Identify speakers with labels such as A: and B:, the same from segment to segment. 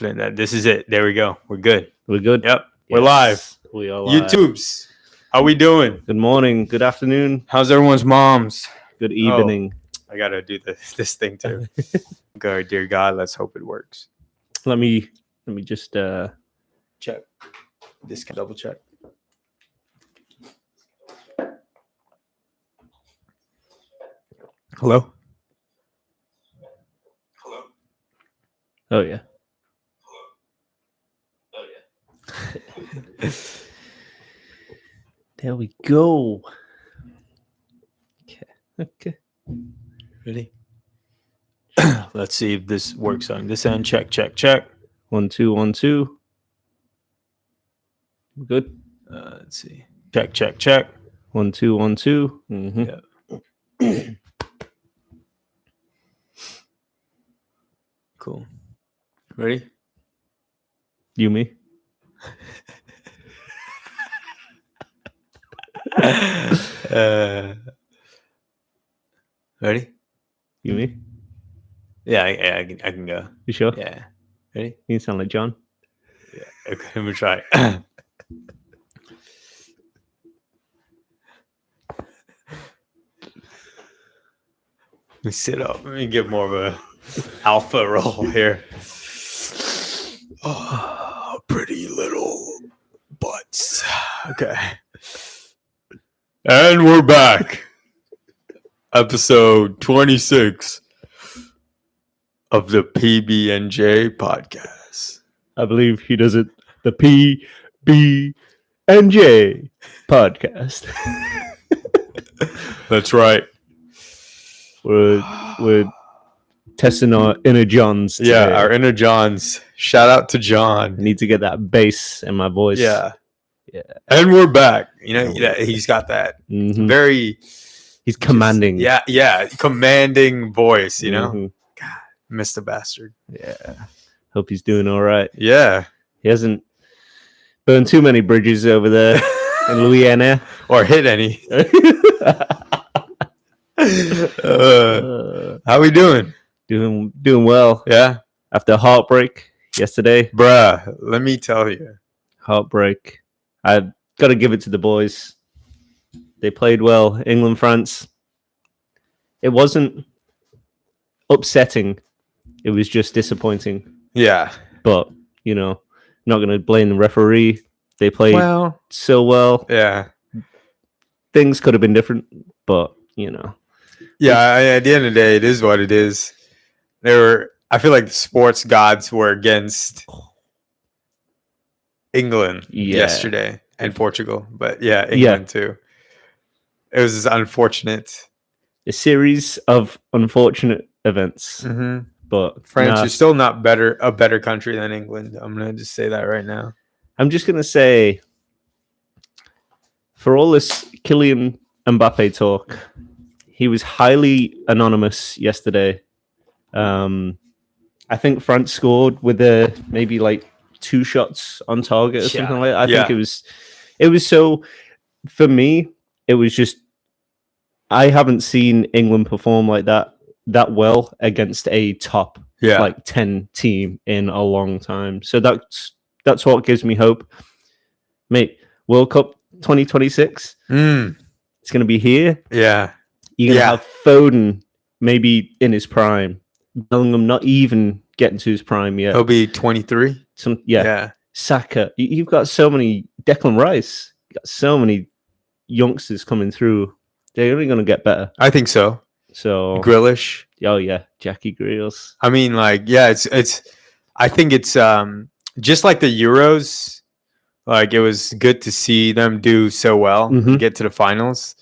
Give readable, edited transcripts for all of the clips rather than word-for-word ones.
A: confident that this is it. There we go. We're good.
B: We're good.
A: Yep. We're live.
B: We are live.
A: YouTubes. How we doing?
B: Good morning. Good afternoon.
A: How's everyone's moms?
B: Good evening.
A: I gotta do this thing too. Good, dear God. Let's hope it works.
B: Let me just
A: Check. This can double check. Hello. Hello.
B: Oh yeah.
A: Oh yeah.
B: There we go. Okay.
A: Ready? Let's see if this works on this end. Check.
B: 1 2 1 2. Good.
A: Let's see. Check.
B: 1 2 1 2. Mm-hmm.
A: Yeah. Cool. Ready?
B: You me?
A: Ready?
B: You me?
A: Yeah, I can go.
B: You sure?
A: Yeah. Ready?
B: You sound like John.
A: Yeah. Okay, let me try. Let me sit up. Let me get more of a alpha role here. Oh, pretty little butts. Okay. And we're back. Episode 26 of the PBnJ podcast.
B: I believe he does it. The PBnJ podcast.
A: That's right.
B: We're testing our inner Johns today.
A: Yeah, our inner Johns. Shout out to John.
B: I need to get that bass in my voice.
A: Yeah.
B: Yeah.
A: And we're back. You know, he's got that very...
B: He's commanding.
A: Yeah. Commanding voice, you know?
B: Mm-hmm.
A: God, Mr. Bastard.
B: Yeah. Hope he's doing all right.
A: Yeah.
B: He hasn't burned too many bridges over there in Louisiana.
A: Or hit any. How we doing?
B: Doing well.
A: Yeah.
B: After a heartbreak yesterday.
A: Bruh, let me tell you.
B: Heartbreak. I got to give it to the boys. They played well. England, France. It wasn't upsetting. It was just disappointing.
A: Yeah.
B: But, you know, not going to blame the referee. They played so well.
A: Yeah.
B: Things could have been different, but, you know.
A: Yeah, at the end of the day, it is what it is. I feel like the sports gods were against England yesterday and Portugal. But yeah, England too. It was unfortunate.
B: A series of unfortunate events.
A: Mm-hmm.
B: But
A: France is still not a better country than England. I'm going to just say that right now.
B: I'm just going to say, for all this Kylian Mbappe talk, he was highly anonymous yesterday. I think France scored with maybe like 2 shots on target or something like that. I think it was so, for me, it was just, I haven't seen England perform like that well against a top like 10 team in a long time. So that's what gives me hope. Mate, World Cup 2026. It's going to be here.
A: Yeah.
B: You're going to have Foden maybe in his prime. Bellingham not even getting to his prime yet.
A: He'll be 23.
B: Saka. You've got so many. Declan Rice. You've got so many youngsters coming through. They're only going to get better.
A: I think so.
B: So
A: Grealish.
B: Oh yeah, Jackie Grealish.
A: I mean, like, it's. I think it's just like the Euros. Like, it was good to see them do so well, get to the finals.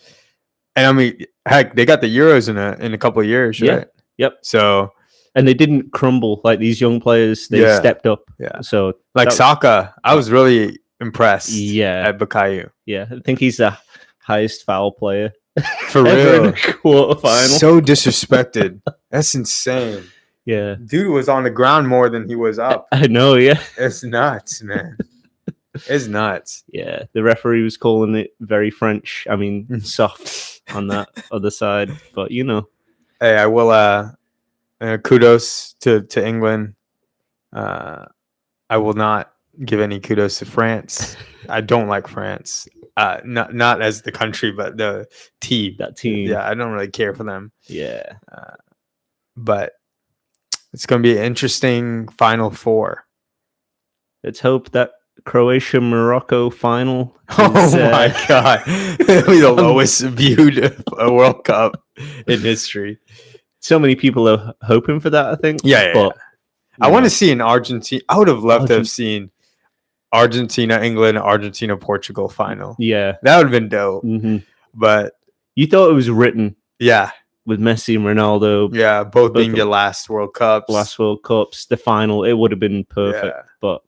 A: And I mean, heck, they got the Euros in a couple of years, right?
B: Yep.
A: So,
B: and they didn't crumble like these young players. They stepped up.
A: Yeah.
B: So,
A: like Saka, I was really impressed. At Bukayo.
B: Yeah, I think he's the highest foul player
A: for real.
B: In the quarterfinal.
A: So disrespected. That's insane.
B: Yeah,
A: dude was on the ground more than he was up.
B: I know. Yeah,
A: it's nuts, man. It's nuts.
B: Yeah, the referee was calling it very French. I mean, soft on that other side, but you know.
A: Hey, I will. Kudos to England. I will not give any kudos to France. I don't like France. Not as the country, but the team.
B: That team.
A: Yeah, I don't really care for them.
B: Yeah.
A: But it's going to be an interesting Final Four.
B: Let's hope that Croatia-Morocco final.
A: My God. It'll be the lowest viewed World Cup in history.
B: So many people are hoping for that, I think.
A: Yeah. But I want to see an Argentina. I would have loved to have seen Argentina, England, Argentina, Portugal final.
B: Yeah.
A: That would have been dope.
B: Mm-hmm.
A: But
B: you thought it was written.
A: Yeah.
B: With Messi and Ronaldo.
A: Yeah, both being the last World Cups.
B: Last World Cups, the final, it would have been perfect. Yeah. But,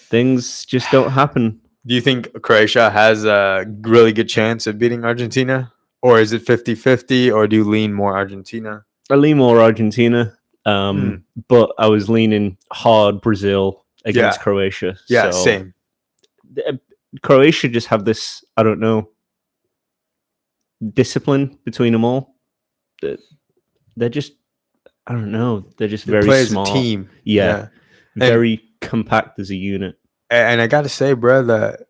B: things just don't happen.
A: Do you think Croatia has a really good chance of beating Argentina? Or is it 50-50? Or do you lean more Argentina?
B: I lean more Argentina. But I was leaning hard Brazil against Croatia.
A: Yeah, so same.
B: Croatia just have this, I don't know, discipline between them all. They're just, I don't know, they're just very small.
A: As a team.
B: Yeah. Very compact as a unit.
A: And I got to say, bro, that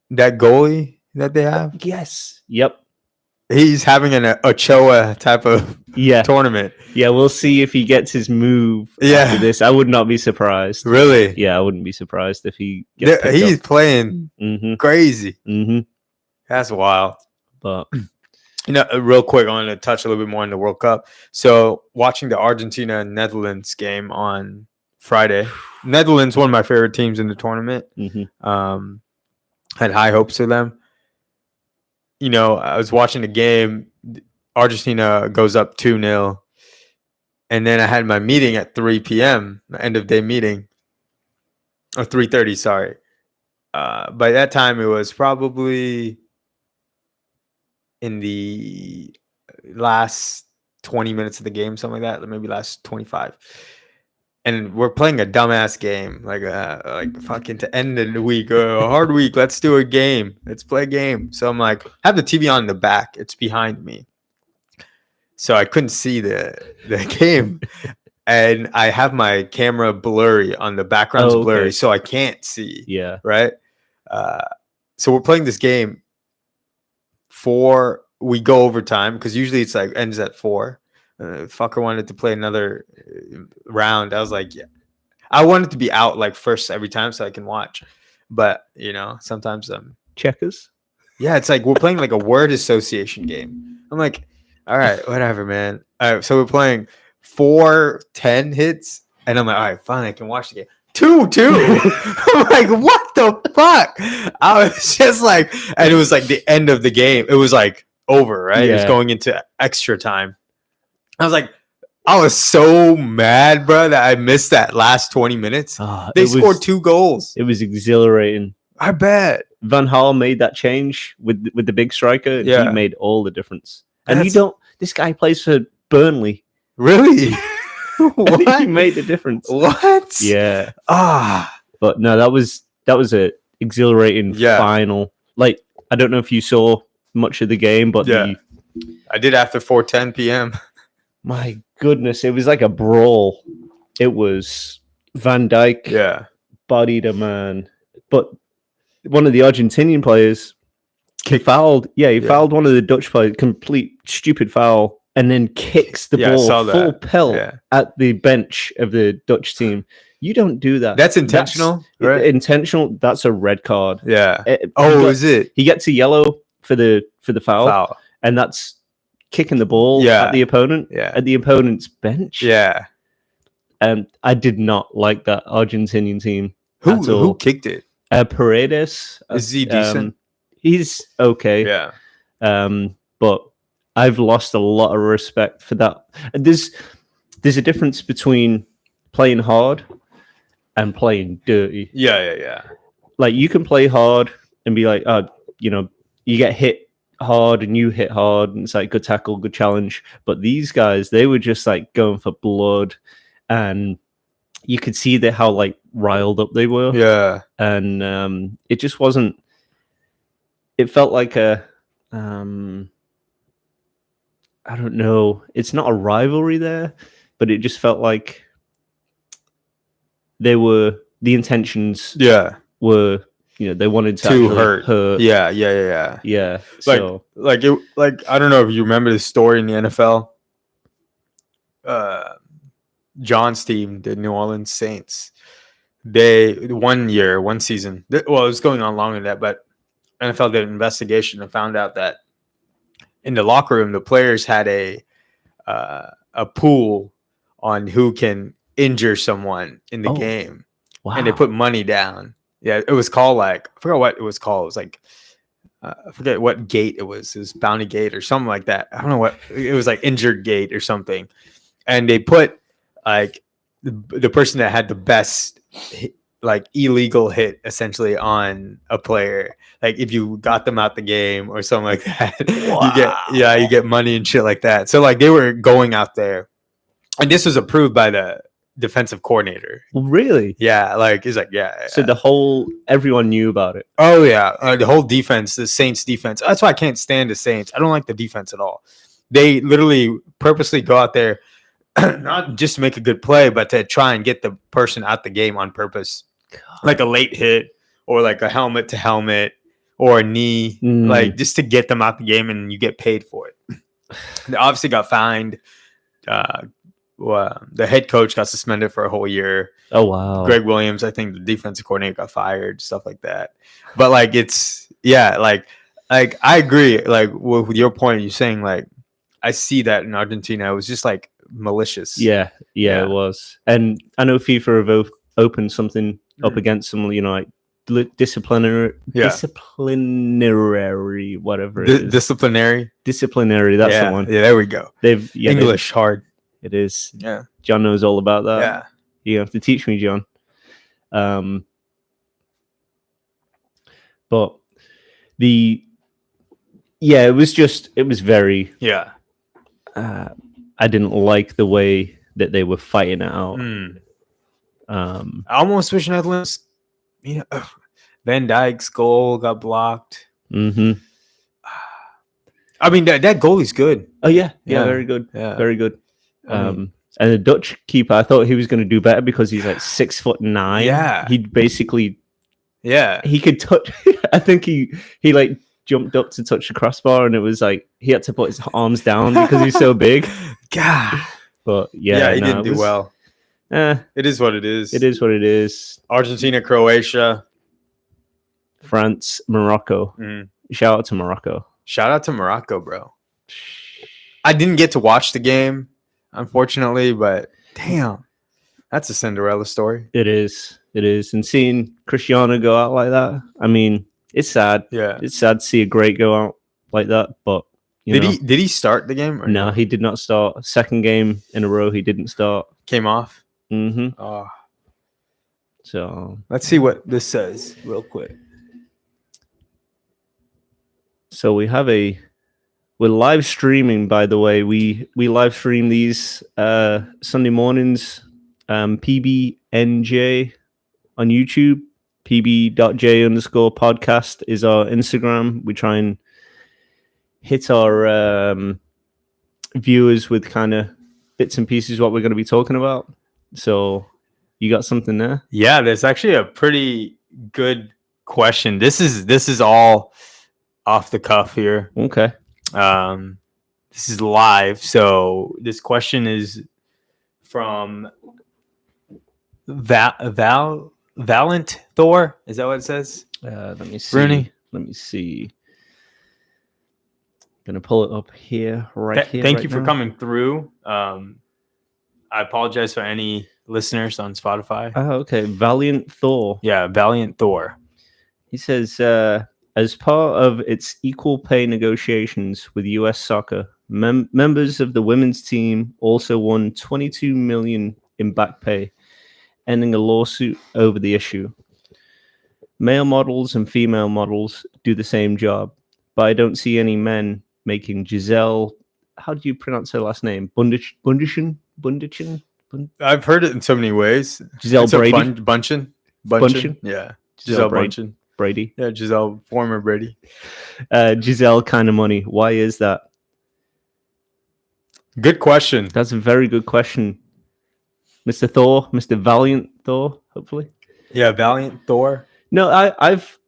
A: goalie that they have.
B: Yes. Yep.
A: He's having an Ochoa type of tournament.
B: Yeah, we'll see if he gets his move after this. I would not be surprised.
A: Really?
B: Yeah, I wouldn't be surprised if he gets
A: He's playing crazy.
B: Mm-hmm.
A: That's wild.
B: But
A: real quick, I want to touch a little bit more on the World Cup. So watching the Argentina and Netherlands game on Friday. Netherlands, one of my favorite teams in the tournament.
B: Mm-hmm.
A: Had high hopes for them. I was watching the game. Argentina goes up 2-0. And then I had my meeting at 3 p.m., end of day meeting. Or 3:30, sorry. By that time, it was probably in the last 20 minutes of the game, something like that, maybe last 25. And we're playing a dumbass game, like fucking to end the week, a hard week. Let's do a game. Let's play a game. So I'm like, have the TV on in the back. It's behind me. So I couldn't see the game. And I have my camera blurry on the background's blurry, so I can't see.
B: Yeah.
A: Right? So we're playing this game. We go overtime, because usually it's like ends at 4. Fucker wanted to play another round. I was like, yeah. I wanted to be out like first every time so I can watch. But, sometimes
B: checkers.
A: Yeah, it's like we're playing like a word association game. I'm like, all right, whatever, man. All right, so we're playing 4-10 hits, and I'm like, all right, fine, I can watch the game. 2-2. I'm like, what the fuck? I was just like, and it was like the end of the game. It was like over, right? Yeah. It was going into extra time. I was like, I was so mad, bro, that I missed that last 20 minutes. They scored 2 goals.
B: It was exhilarating.
A: I bet.
B: Van Gaal made that change with the big striker. And he made all the difference. And this guy plays for Burnley.
A: Really?
B: What? He made the difference.
A: What?
B: Yeah. But no, that was a exhilarating final. Like, I don't know if you saw much of the game, but
A: I did after 4:10 p.m.
B: My goodness, it was like a brawl. It was Van Dijk bodied a man. But one of the Argentinian players fouled. Yeah, he fouled one of the Dutch players. Complete stupid foul. And then kicks the ball full pelt at the bench of the Dutch team. You don't do that.
A: That's intentional?
B: Right? Intentional. That's a red card.
A: Yeah. Is it?
B: He gets a yellow for the foul. And that's kicking the ball at the opponent, at the opponent's bench.
A: Yeah.
B: And I did not like that Argentinian team.
A: Who kicked it?
B: Paredes.
A: Is he decent?
B: He's okay.
A: Yeah.
B: But I've lost a lot of respect for that. There's a difference between playing hard and playing dirty.
A: Yeah.
B: Like, you can play hard and be like, you get hit hard and you hit hard and it's like good tackle, good challenge. But these guys, they were just like going for blood, and you could see how like riled up they were.
A: Yeah.
B: And it just wasn't. It felt like a I don't know. It's not a rivalry there, but it just felt like the intentions were, they wanted to hurt.
A: Yeah.
B: So
A: like I don't know if you remember the story in the NFL. John's team, the New Orleans Saints, one season, it was going on longer than that, but NFL did an investigation and found out that in the locker room, the players had a pool on who can injure someone in the game. Wow. And they put money down. Yeah, it was called I forgot what it was called. It was like, I forget what gate it was. It was Bounty Gate or something like that. I don't know what it was, like Injured Gate or something. And they put like the person that had the best illegal hit essentially on a player. Like if you got them out the game or something like that, wow. you get money and shit like that. So like they were going out there, and this was approved by the defensive coordinator.
B: Really?
A: Yeah, like he's like, yeah.
B: So everyone knew about it.
A: Oh yeah, the whole defense, the Saints defense. That's why I can't stand the Saints. I don't like the defense at all. They literally purposely go out there, not just to make a good play, but to try and get the person out the game on purpose. God. Like a late hit or like a helmet to helmet or a knee, like just to get them out the game, and you get paid for it. They obviously got fined. The head coach got suspended for a whole year.
B: Oh wow!
A: Greg Williams, I think the defensive coordinator, got fired, stuff like that. But like like I agree. Like with your point, you're saying like I see that in Argentina. It was just like malicious.
B: Yeah, it was. And I know FIFA have opened something up against them. Like disciplinary, whatever it is. Disciplinary. That's the one.
A: Yeah, there we go. English hard.
B: It is.
A: Yeah.
B: John knows all about that.
A: Yeah.
B: You have to teach me, John. But it was very.
A: Yeah.
B: I didn't like the way that they were fighting it out.
A: I almost wish Netherlands, Van Dijk's goal got blocked.
B: Mm-hmm.
A: I mean, that goalie's good.
B: Oh, yeah. Yeah, very good. Yeah. Very good. And the Dutch keeper, I thought he was going to do better because he's like 6'9".
A: Yeah.
B: He basically...
A: Yeah.
B: He could touch... I think he like jumped up to touch the crossbar, and it was like he had to put his arms down because he's so big.
A: God.
B: But
A: he didn't do well. It is what it is.
B: It is what it is.
A: Argentina, Croatia,
B: France, Morocco. Shout out to Morocco.
A: Shout out to Morocco, bro. I didn't get to watch the game, unfortunately, but damn, that's a Cinderella story.
B: It is. And seeing Cristiano go out like that, I mean, it's sad.
A: Yeah.
B: It's sad to see a great go out like that, but
A: did he start the game? Or
B: no, he did not start. Second game in a row, he didn't start.
A: Came off?
B: Mm-hmm.
A: Oh.
B: So
A: let's see what this says real quick.
B: So we're live streaming, by the way. We live stream these Sunday mornings. PBnJ on YouTube. PB.J_podcast is our Instagram. We try and hit our viewers with kind of bits and pieces what we're going to be talking about. So you got something there?
A: Yeah, there's actually a pretty good question. This is all off the cuff here.
B: Okay.
A: This is live. So this question is from Valiant Thor. Is that what it says?
B: Let me see.
A: Brittney?
B: Let me see. Gonna pull it up here, here.
A: Thank you for coming through. I apologize for any listeners on Spotify.
B: Oh, okay. Valiant Thor.
A: Yeah, Valiant Thor.
B: He says, as part of its equal pay negotiations with U.S. Soccer, members of the women's team also won $22 million in back pay, ending a lawsuit over the issue. Male models and female models do the same job, but I don't see any men making Giselle. How do you pronounce her last name? Bundchen?
A: I've heard it in so many ways.
B: Giselle Brady.
A: Bunchen. Yeah, Giselle Bunchen.
B: Brady.
A: Yeah, Giselle, former Brady.
B: Giselle kind of money. Why is that?
A: Good question.
B: That's a very good question. Mr. Thor, Mr. Valiant Thor, hopefully.
A: Yeah, Valiant Thor.
B: No, I've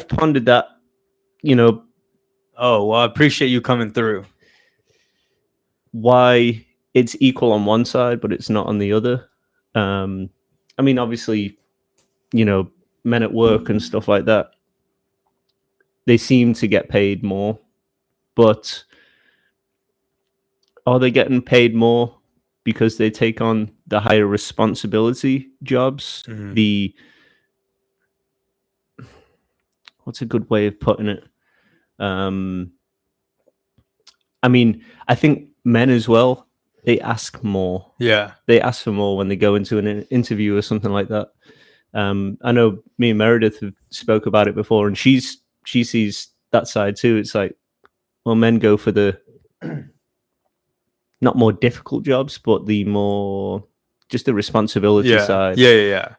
B: pondered that, you know.
A: Oh, well, I appreciate you coming through.
B: Why it's equal on one side, but it's not on the other. I mean, obviously, you know, men at work and stuff like that, they seem to get paid more, but are they getting paid more because they take on the higher responsibility jobs? Mm-hmm. What's a good way of putting it? I mean, I think men as well, they ask more.
A: Yeah.
B: They ask for more when they go into an interview or something like that. I know me and Meredith have spoke about it before, and she sees that side too. It's like, well, men go for the not more difficult jobs, but the more just the responsibility side.
A: Yeah.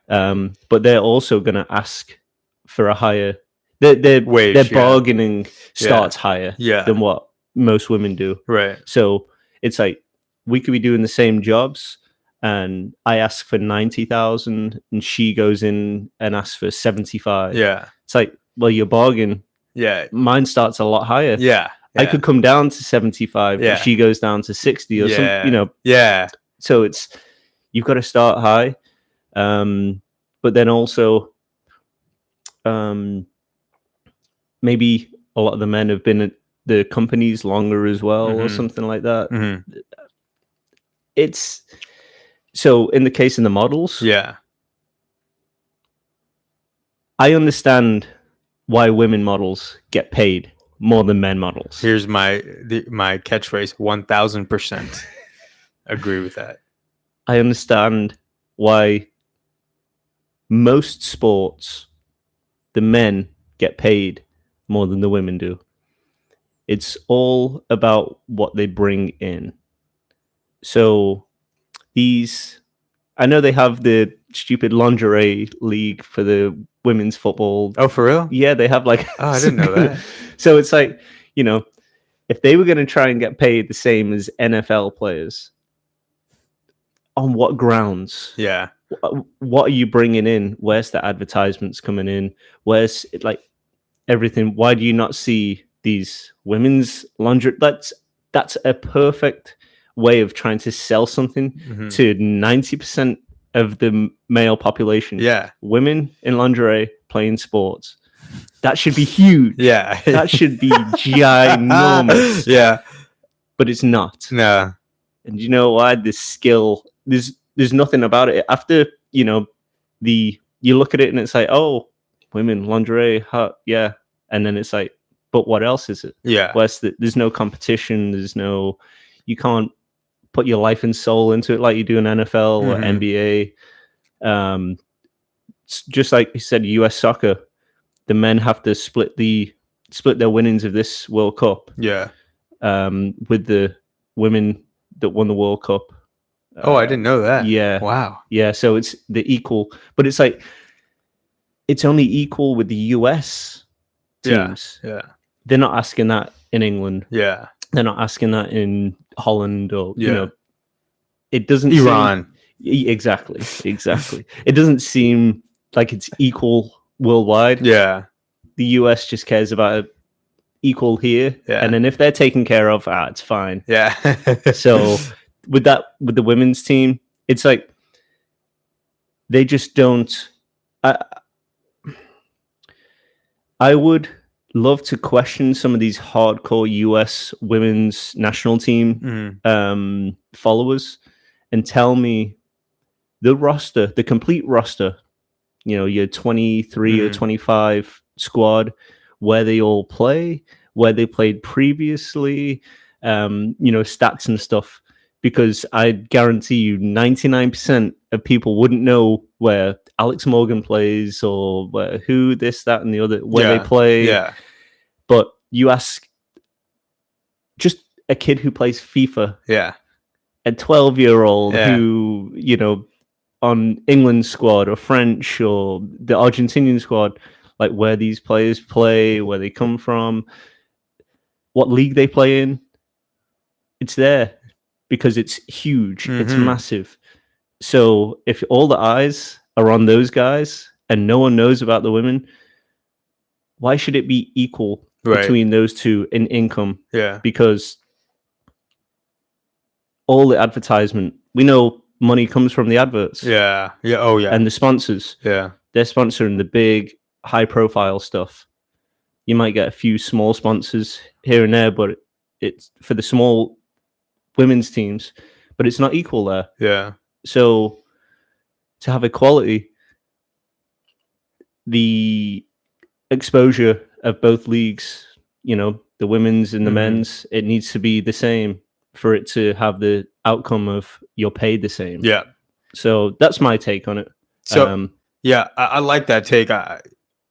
B: But they're also going to ask for a higher. Their wage, their bargaining starts higher than what most women do.
A: Right.
B: So it's like we could be doing the same jobs, and I ask for 90,000, and she goes in and asks for 75.
A: Yeah.
B: It's like, well, your bargain.
A: Yeah.
B: Mine starts a lot higher.
A: Yeah.
B: I could come down to 75, but she goes down to 60 or something, you know.
A: Yeah.
B: So it's, you've got to start high. But then also, maybe a lot of the men have been at the companies longer as well, or something like that. Mm-hmm. It's, so in the case of the models, I understand why women models get paid more than men models.
A: Here's my catchphrase: 1000% agree with that.
B: I understand why most sports, the men get paid more than the women do. It's all about what they bring in. So I know they have the stupid lingerie league for the women's football.
A: Oh, for real?
B: Yeah, they have like...
A: Oh, I didn't know that.
B: So it's like, you know, if they were going to try and get paid the same as NFL players, on what grounds?
A: Yeah.
B: What are you bringing in? Where's the advertisements coming in? Where's like everything? Why do you not see these women's lingerie? That's a perfect way of trying to sell something to 90% of the male population.
A: Yeah.
B: Women in lingerie playing sports. That should be huge.
A: Yeah.
B: That should be ginormous.
A: Yeah.
B: But it's not.
A: No.
B: And you know why? This skill, there's nothing about it. After, you know, you look at it and it's like, oh, women, lingerie, yeah. And then it's like, but what else is it?
A: Yeah.
B: There's no competition. You can't put your life and soul into it like you do in NFL or NBA. Just like you said, US soccer, the men have to split their winnings of this World Cup.
A: Yeah.
B: With the women that won the World Cup.
A: Oh, I didn't know that.
B: Yeah.
A: Wow.
B: Yeah. So it's the equal, but it's like, it's only equal with the US teams.
A: Yeah.
B: They're not asking that in England.
A: Yeah.
B: They're not asking that in Holland or, you know, it doesn't
A: Iran.
B: Exactly. It doesn't seem like it's equal worldwide.
A: Yeah.
B: The US just cares about it equal here.
A: Yeah.
B: And then if they're taken care of, it's fine.
A: Yeah.
B: So with the women's team, it's like they just don't. I would love to question some of these hardcore US women's national team followers and tell me the complete roster, you know, your 23 or 25 squad, where they all play, where they played previously, you know, stats and stuff. Because I guarantee you 99% of people wouldn't know where Alex Morgan plays or who this, that, and the other, where they play.
A: Yeah.
B: But you ask just a kid who plays FIFA.
A: Yeah.
B: A 12-year-old who, you know, on England squad or French or the Argentinian squad, like where these players play, where they come from, what league they play in. It's there. Because it's huge, it's massive. So if all the eyes are on those guys and no one knows about the women, why should it be equal between those two in income?
A: Yeah.
B: Because all the advertisement, we know money comes from the adverts.
A: Yeah. Yeah. Oh, yeah.
B: And the sponsors.
A: Yeah.
B: They're sponsoring the big, high-profile stuff. You might get a few small sponsors here and there, but it's for the small women's teams, but it's not equal there.
A: Yeah.
B: So to have equality, the exposure of both leagues, the women's and the men's, it needs to be the same for it to have the outcome of you're paid the same.
A: Yeah.
B: So that's my take on it.
A: So yeah, I like that take. I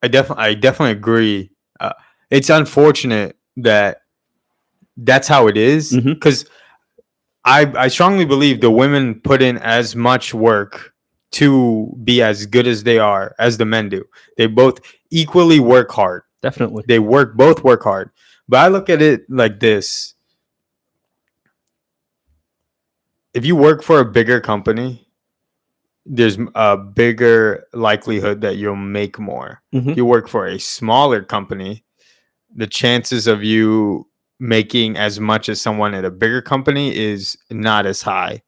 A: definitely agree. It's unfortunate that that's how it is, because I strongly believe the women put in as much work to be as good as they are as the men do. They both equally work hard.
B: Definitely.
A: They both work hard. But I look at it like this. If you work for a bigger company, there's a bigger likelihood that you'll make more. If you work for a smaller company, the chances of you making as much as someone at a bigger company is not as high.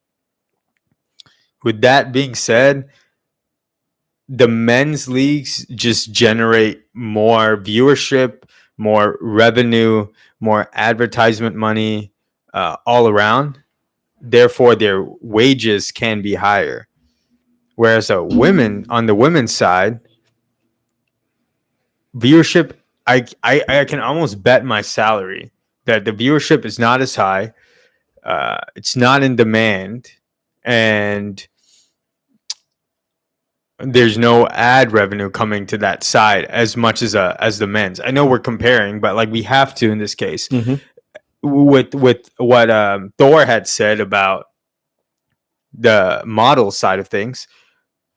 A: With that being said, the men's leagues just generate more viewership, more revenue, more advertisement money all around. Therefore, their wages can be higher. Whereas on the women's side, viewership, I can almost bet my salary that the viewership is not as high. It's not in demand, and there's no ad revenue coming to that side as much as the men's. I know we're comparing, but like we have to in this case. With what Thor had said about the model side of things,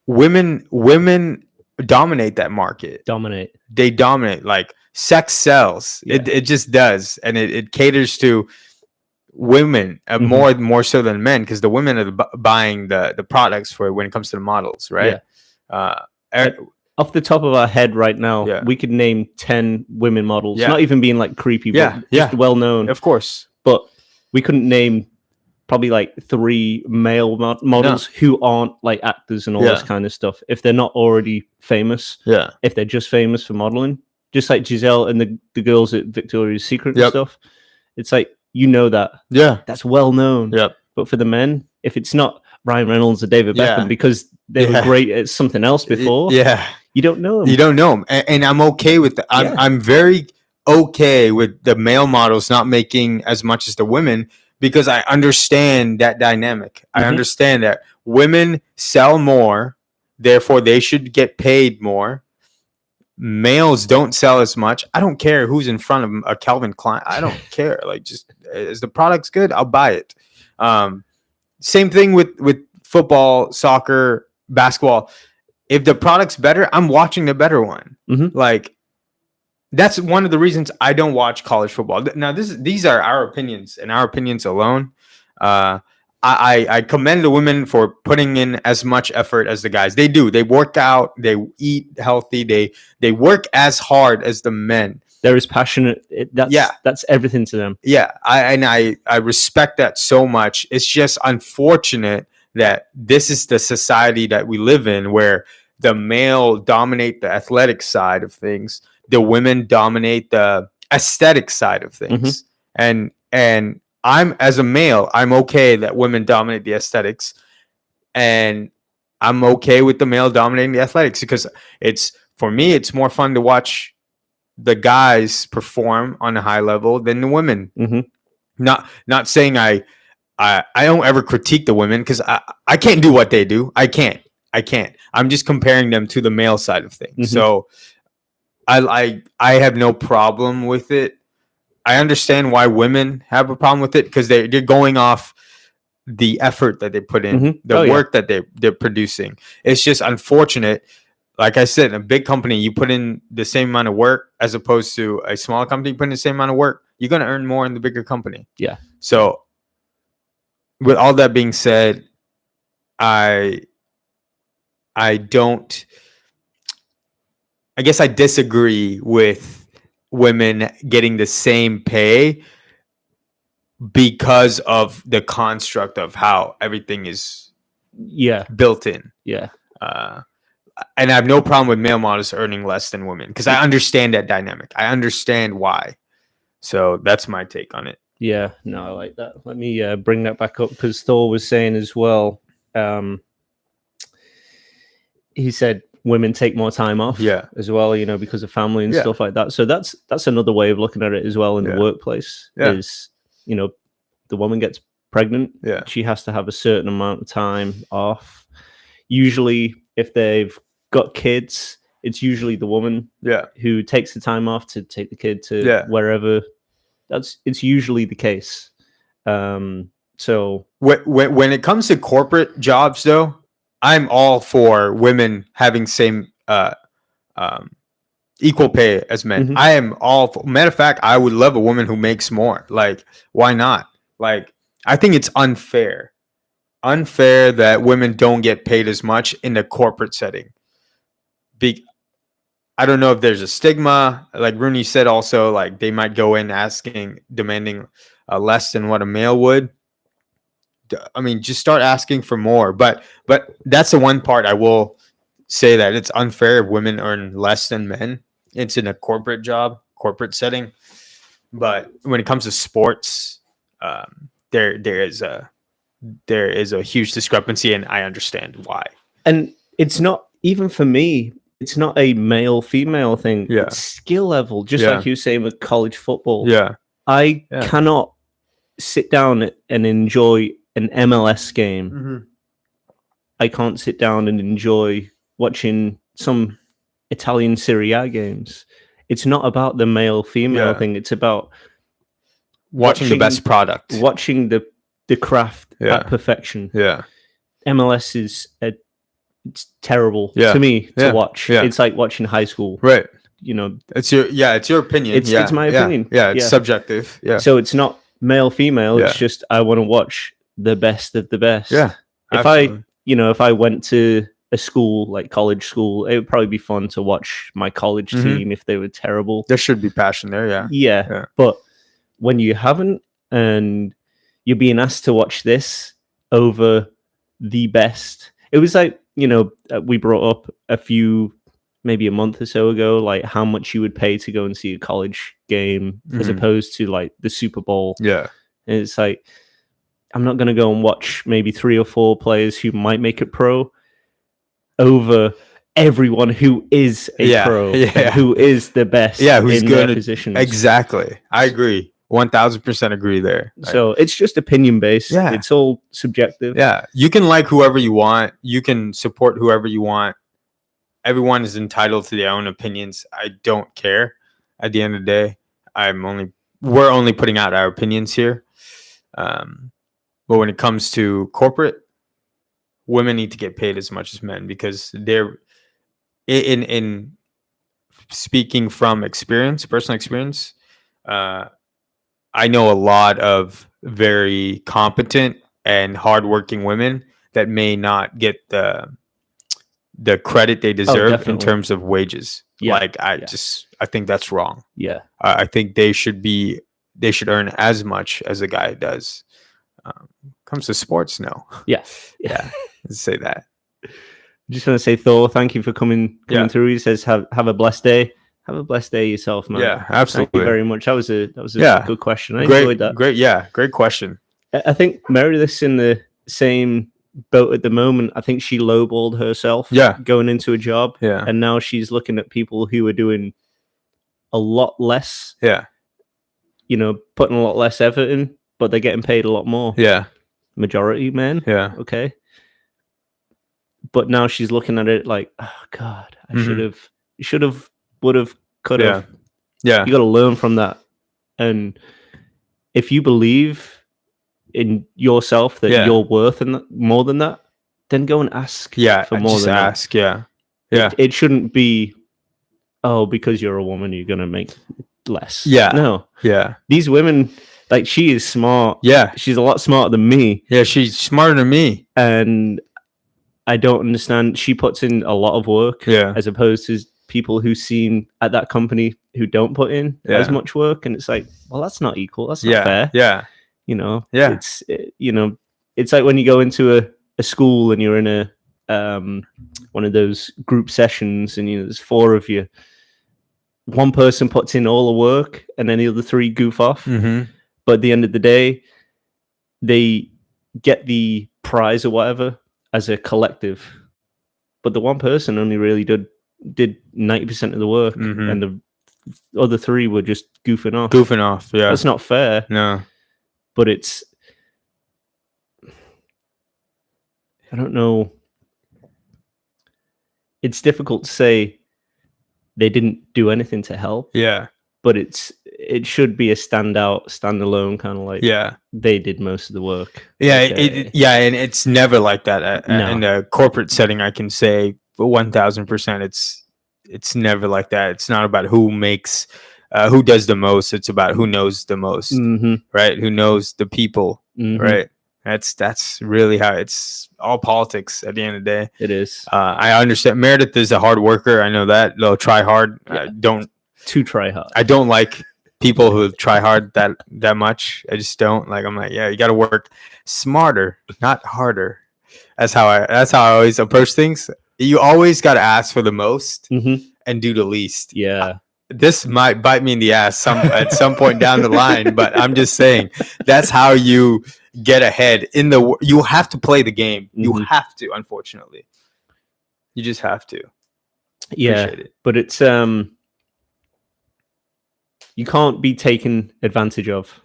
A: women dominate that market. They dominate. Like sex sells. Yeah. It just does, and it caters to women more so than men, because the women are buying the products for when it comes to the models, right? Yeah.
B: Off the top of our head right now, we could name 10 women models. Not even being like creepy, but just well known.
A: Of course.
B: But we couldn't name probably like 3 male models who aren't like actors and all this kind of stuff, if they're not already famous.
A: Yeah.
B: If they're just famous for modeling, just like Giselle and the girls at Victoria's Secret and stuff. It's like, that.
A: Yeah.
B: That's well known.
A: Yep.
B: But for the men, if it's not Ryan Reynolds or David Beckham, because they were great at something else before, you don't know them.
A: You don't know them. And I'm okay with that. I'm very okay with the male models not making as much as the women, because I understand that dynamic. I understand that women sell more, therefore they should get paid more. Males don't sell as much. I don't care who's in front of them, a Calvin Klein. I don't care. Like, just is the product's good, I'll buy it. Same thing with football, soccer, basketball. If the product's better, I'm watching the better one. Like, that's one of the reasons I don't watch college football. Now, these are our opinions and our opinions alone. I commend the women for putting in as much effort as the guys. They do. They work out. They eat healthy. They work as hard as the men.
B: They're as passionate. That's everything to them.
A: Yeah, I respect that so much. It's just unfortunate that this is the society that we live in, where the male dominate the athletic side of things, the women dominate the aesthetic side of things, and I'm, as a male, I'm okay that women dominate the aesthetics, and I'm okay with the male dominating the athletics, because for me, it's more fun to watch the guys perform on a high level than the women. Not saying I don't ever critique the women, because I can't do what they do. I can't. I'm just comparing them to the male side of things. So I have no problem with it. I understand why women have a problem with it, because they're going off the effort that they put in, the work that they're producing. It's just unfortunate. Like I said, in a big company, you put in the same amount of work as opposed to a small company putting the same amount of work. You're going to earn more in the bigger company.
B: Yeah.
A: So with all that being said, I don't. I guess I disagree with women getting the same pay because of the construct of how everything is built in.
B: Yeah.
A: And I have no problem with male models earning less than women because I understand that dynamic. I understand why. So that's my take on it.
B: Yeah, no, I like that. Let me bring that back up because Thor was saying as well. He said women take more time off as well, because of family and stuff like that. So that's another way of looking at it as well in the workplace is, the woman gets pregnant.
A: Yeah.
B: She has to have a certain amount of time off. Usually if they've got kids, it's usually the woman who takes the time off to take the kid to wherever. It's usually the case. So
A: when it comes to corporate jobs, though, I'm all for women having same equal pay as men.
B: Mm-hmm.
A: I am all for, matter of fact, I would love a woman who makes more. Like, why not? Like, I think it's unfair that women don't get paid as much in the corporate setting. I don't know if there's a stigma, like Rooney said. Also, like they might go in demanding less than what a male would. I mean, just start asking for more. But that's the one part I will say that it's unfair if women earn less than men. It's in a corporate setting. But when it comes to sports, there is a huge discrepancy, and I understand why.
B: And it's not even for me. It's not a male female thing.
A: Yeah.
B: It's skill level, just like you were saying with college football.
A: Yeah,
B: I cannot sit down and enjoy an MLS game.
A: Mm-hmm.
B: I can't sit down and enjoy watching some Italian Serie A games. It's not about the male female thing. It's about
A: watching the best product,
B: watching the craft at perfection.
A: Yeah,
B: MLS is it's terrible to me to watch.
A: Yeah.
B: It's like watching high school.
A: Right. It's your opinion.
B: It's my opinion.
A: Yeah, it's subjective. Yeah.
B: So it's not male female. It's just I want to watch the best of the best.
A: Yeah.
B: If I went to a school like college school, it would probably be fun to watch my college team if they were terrible.
A: There should be passion there. Yeah.
B: Yeah. But when you haven't and you're being asked to watch this over the best, it was like, we brought up maybe a month or so ago, like how much you would pay to go and see a college game as opposed to like the Super Bowl.
A: Yeah.
B: And it's like, I'm not going to go and watch maybe 3 or 4 players who might make it pro over everyone who is a pro, and who is the best
A: who's
B: in
A: good
B: their positions.
A: Exactly. I agree. 1000% agree there.
B: So it's just opinion based.
A: Yeah.
B: It's all subjective.
A: Yeah. You can like whoever you want. You can support whoever you want. Everyone is entitled to their own opinions. I don't care. At the end of the day, we're only putting out our opinions here. But when it comes to corporate, women need to get paid as much as men because they're in speaking from personal experience. I know a lot of very competent and hardworking women that may not get the credit they deserve in terms of wages. Yeah. I think that's wrong.
B: Yeah.
A: I think they should earn as much as a guy does. Comes to sports, no.
B: Yeah.
A: Let's say that.
B: Just want to say, Thor, thank you for coming through. He says, have a blessed day. Have a blessed day yourself, man.
A: Yeah, absolutely.
B: Thank you very much. That was a good question. I enjoyed that.
A: Great question.
B: I think Meredith's in the same boat at the moment. I think she lowballed herself going into a job.
A: Yeah.
B: And now she's looking at people who are doing a lot less.
A: Yeah.
B: Putting a lot less effort in, but they're getting paid a lot more.
A: Yeah.
B: Majority men.
A: Yeah.
B: Okay. But now she's looking at it like, oh God, I should have, would have, could have.
A: Yeah.
B: You got to learn from that. And if you believe in yourself that you're worth more than that, then go and ask for more than
A: ask.
B: that.
A: Yeah.
B: It shouldn't be, because you're a woman, you're going to make less.
A: Yeah.
B: No.
A: Yeah.
B: These women, like, she is smart.
A: Yeah.
B: She's a lot smarter than me.
A: Yeah, she's smarter than me.
B: And I don't understand. She puts in a lot of work, as opposed to people who seem at that company who don't put in as much work, and it's like, well, that's not equal. That's not fair.
A: Yeah,
B: it's it's like when you go into a school and you're in a one of those group sessions, and there's 4 of you. One person puts in all the work, and then the other 3 goof off. But at the end of the day, they get the prize or whatever as a collective, but the one person only really did 90% of the work, and the other 3 were just goofing off.
A: Yeah,
B: that's not fair.
A: No,
B: but I don't know. It's difficult to say they didn't do anything to help.
A: Yeah,
B: but it should be a standalone kind of like.
A: Yeah,
B: they did most of the work.
A: Yeah, and it's never like that in a corporate setting. I can say 1,000%. It's never like that. It's not about who does the most. It's about who knows the most, right? Who knows the people, right? That's really how it's all politics at the end of the day.
B: It is.
A: I understand Meredith is a hard worker. I know that. They'll try hard.
B: Yeah. Try hard.
A: I don't like people who try hard that much. I just don't like. I'm like, yeah, you got to work smarter, not harder. That's how I always approach things. You always got to ask for the most and do the least.
B: Yeah.
A: This might bite me in the ass at some point down the line, but I'm just saying that's how you get ahead you have to play the game. You have to, unfortunately. You just have to.
B: Yeah. But it's you can't be taken advantage of.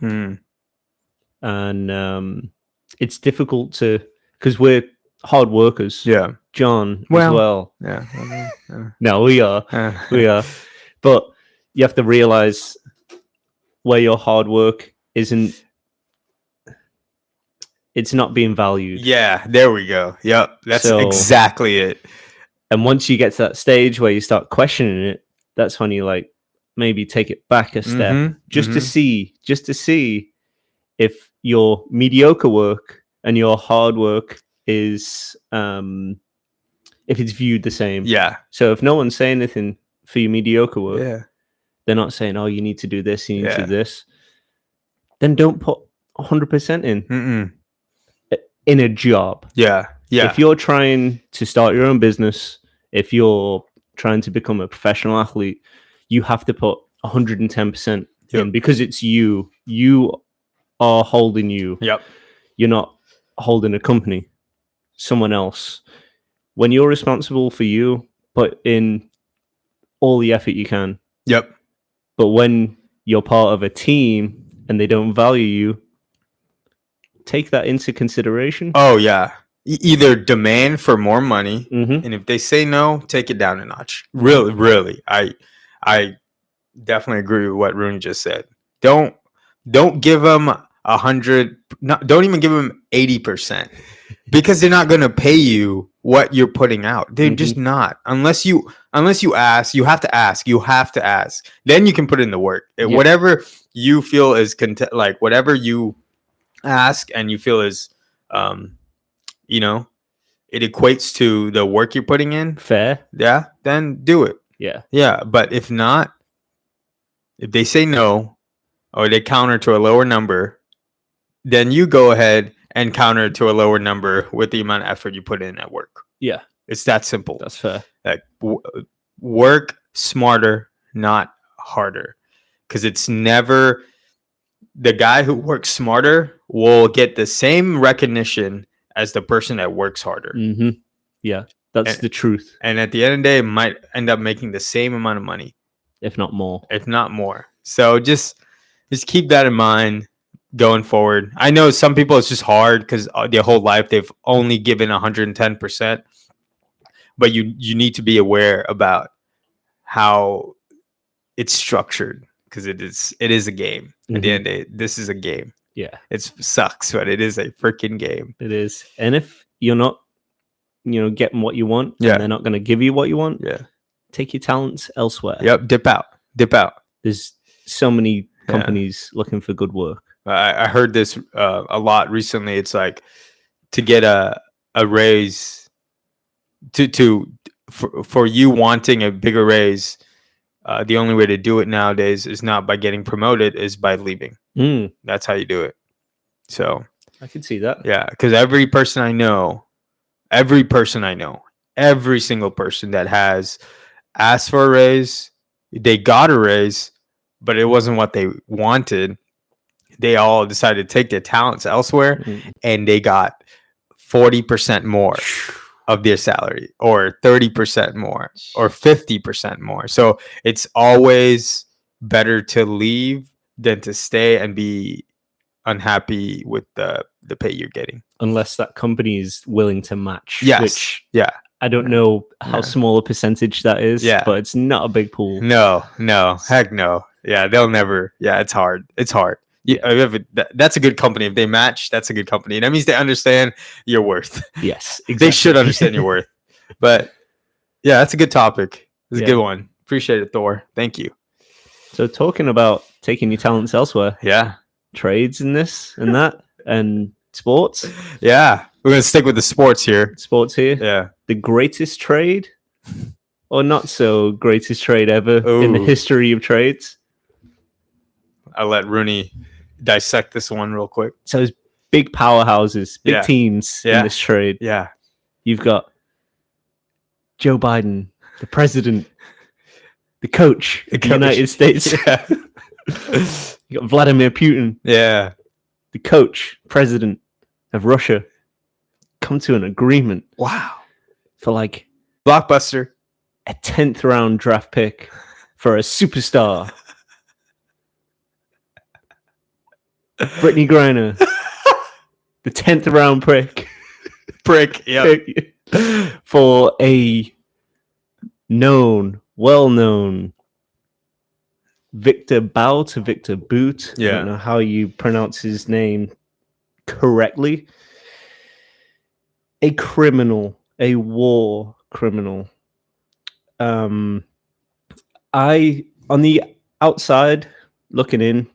B: And it's difficult because we're hard workers.
A: Yeah.
B: John as well.
A: Yeah.
B: No, we are. We are. But you have to realize where your hard work it's not being valued.
A: Yeah, there we go. Yep, that's exactly it.
B: And once you get to that stage where you start questioning it, that's when you like maybe take it back a step just to see if your mediocre work and your hard work is if it's viewed the same.
A: Yeah.
B: So if no one's saying anything for your mediocre work, they're not saying, oh, you need to do this, you need to do this, then don't put 100% in a job.
A: Yeah.
B: If you're trying to start your own business, if you're trying to become a professional athlete, you have to put 110% in, because it's you are holding you.
A: Yep.
B: You're not holding a company, someone else. When you're responsible for you, put in all the effort you can.
A: Yep.
B: But when you're part of a team and they don't value you, take that into consideration.
A: Oh yeah. Either demand for more money, and if they say no, take it down a notch. Really, I definitely agree with what Rooney just said. Don't give them 100. Don't even give them 80%, because they're not going to pay you what you're putting out. They're just not. Unless you ask, you have to ask. You have to ask. Then you can put in the work. Whatever you feel is whatever you ask and you feel is it equates to the work you're putting in,
B: fair,
A: then do it. But if not, if they say no or they counter to a lower number, then you go ahead and counter to a lower number with the amount of effort you put in at work. It's that simple.
B: That's fair.
A: Like work smarter, not harder, because it's never the guy who works smarter will get the same recognition as the person that works harder.
B: Yeah, that's the truth.
A: And at the end of the day, might end up making the same amount of money,
B: if not more.
A: So just keep that in mind going forward. I know some people it's just hard because their whole life they've only given 110%, but you need to be aware about how it's structured, because it is a game. At the end of the day, this is a game.
B: Yeah,
A: it sucks, but it is a freaking game.
B: It is. And if you're not, getting what you want, and they're not going to give you what you want, take your talents elsewhere.
A: Yep, dip out.
B: There's so many companies looking for good work.
A: I heard this a lot recently. It's like to get a raise for you wanting a bigger raise, the only way to do it nowadays is not by getting promoted, is by leaving. That's how you do it. So
B: I can see that.
A: Yeah, because every single person that has asked for a raise, they got a raise, but it wasn't what they wanted. They all decided to take their talents elsewhere, and they got 40% more of their salary, or 30% more, or 50% more. So it's always better to leave than to stay and be unhappy with the pay you're getting,
B: unless that company is willing to match.
A: Yes.
B: Which
A: Yeah.
B: I don't know how small a percentage that is.
A: Yeah.
B: But it's not a big pool.
A: No, heck no. Yeah, they'll never. Yeah, it's hard. Yeah. That's a good company. If they match, that's a good company. And that means they understand your worth.
B: Yes, exactly.
A: They should understand your worth. But yeah, that's a good topic. It's a good one. Appreciate it, Thor. Thank you.
B: So talking about taking your talents elsewhere.
A: Yeah.
B: Trades in this and that and sports.
A: Yeah. We're going to stick with the sports here.
B: Yeah. The greatest trade or not so greatest trade ever in the history of trades.
A: I'll let Rooney dissect this one real quick.
B: So it's big powerhouses, big teams in this trade.
A: Yeah.
B: You've got Joe Biden, the president, the coach of the United States.
A: Yeah.
B: You got Vladimir Putin.
A: Yeah.
B: The coach, president of Russia, come to an agreement.
A: Wow.
B: For like
A: blockbuster,
B: a 10th round draft pick for a superstar. Brittney Griner. The 10th round prick.
A: Yeah.
B: For a well-known Victor Boot.
A: Yeah.
B: I don't know how you pronounce his name correctly. A criminal, a war criminal. On the outside looking in,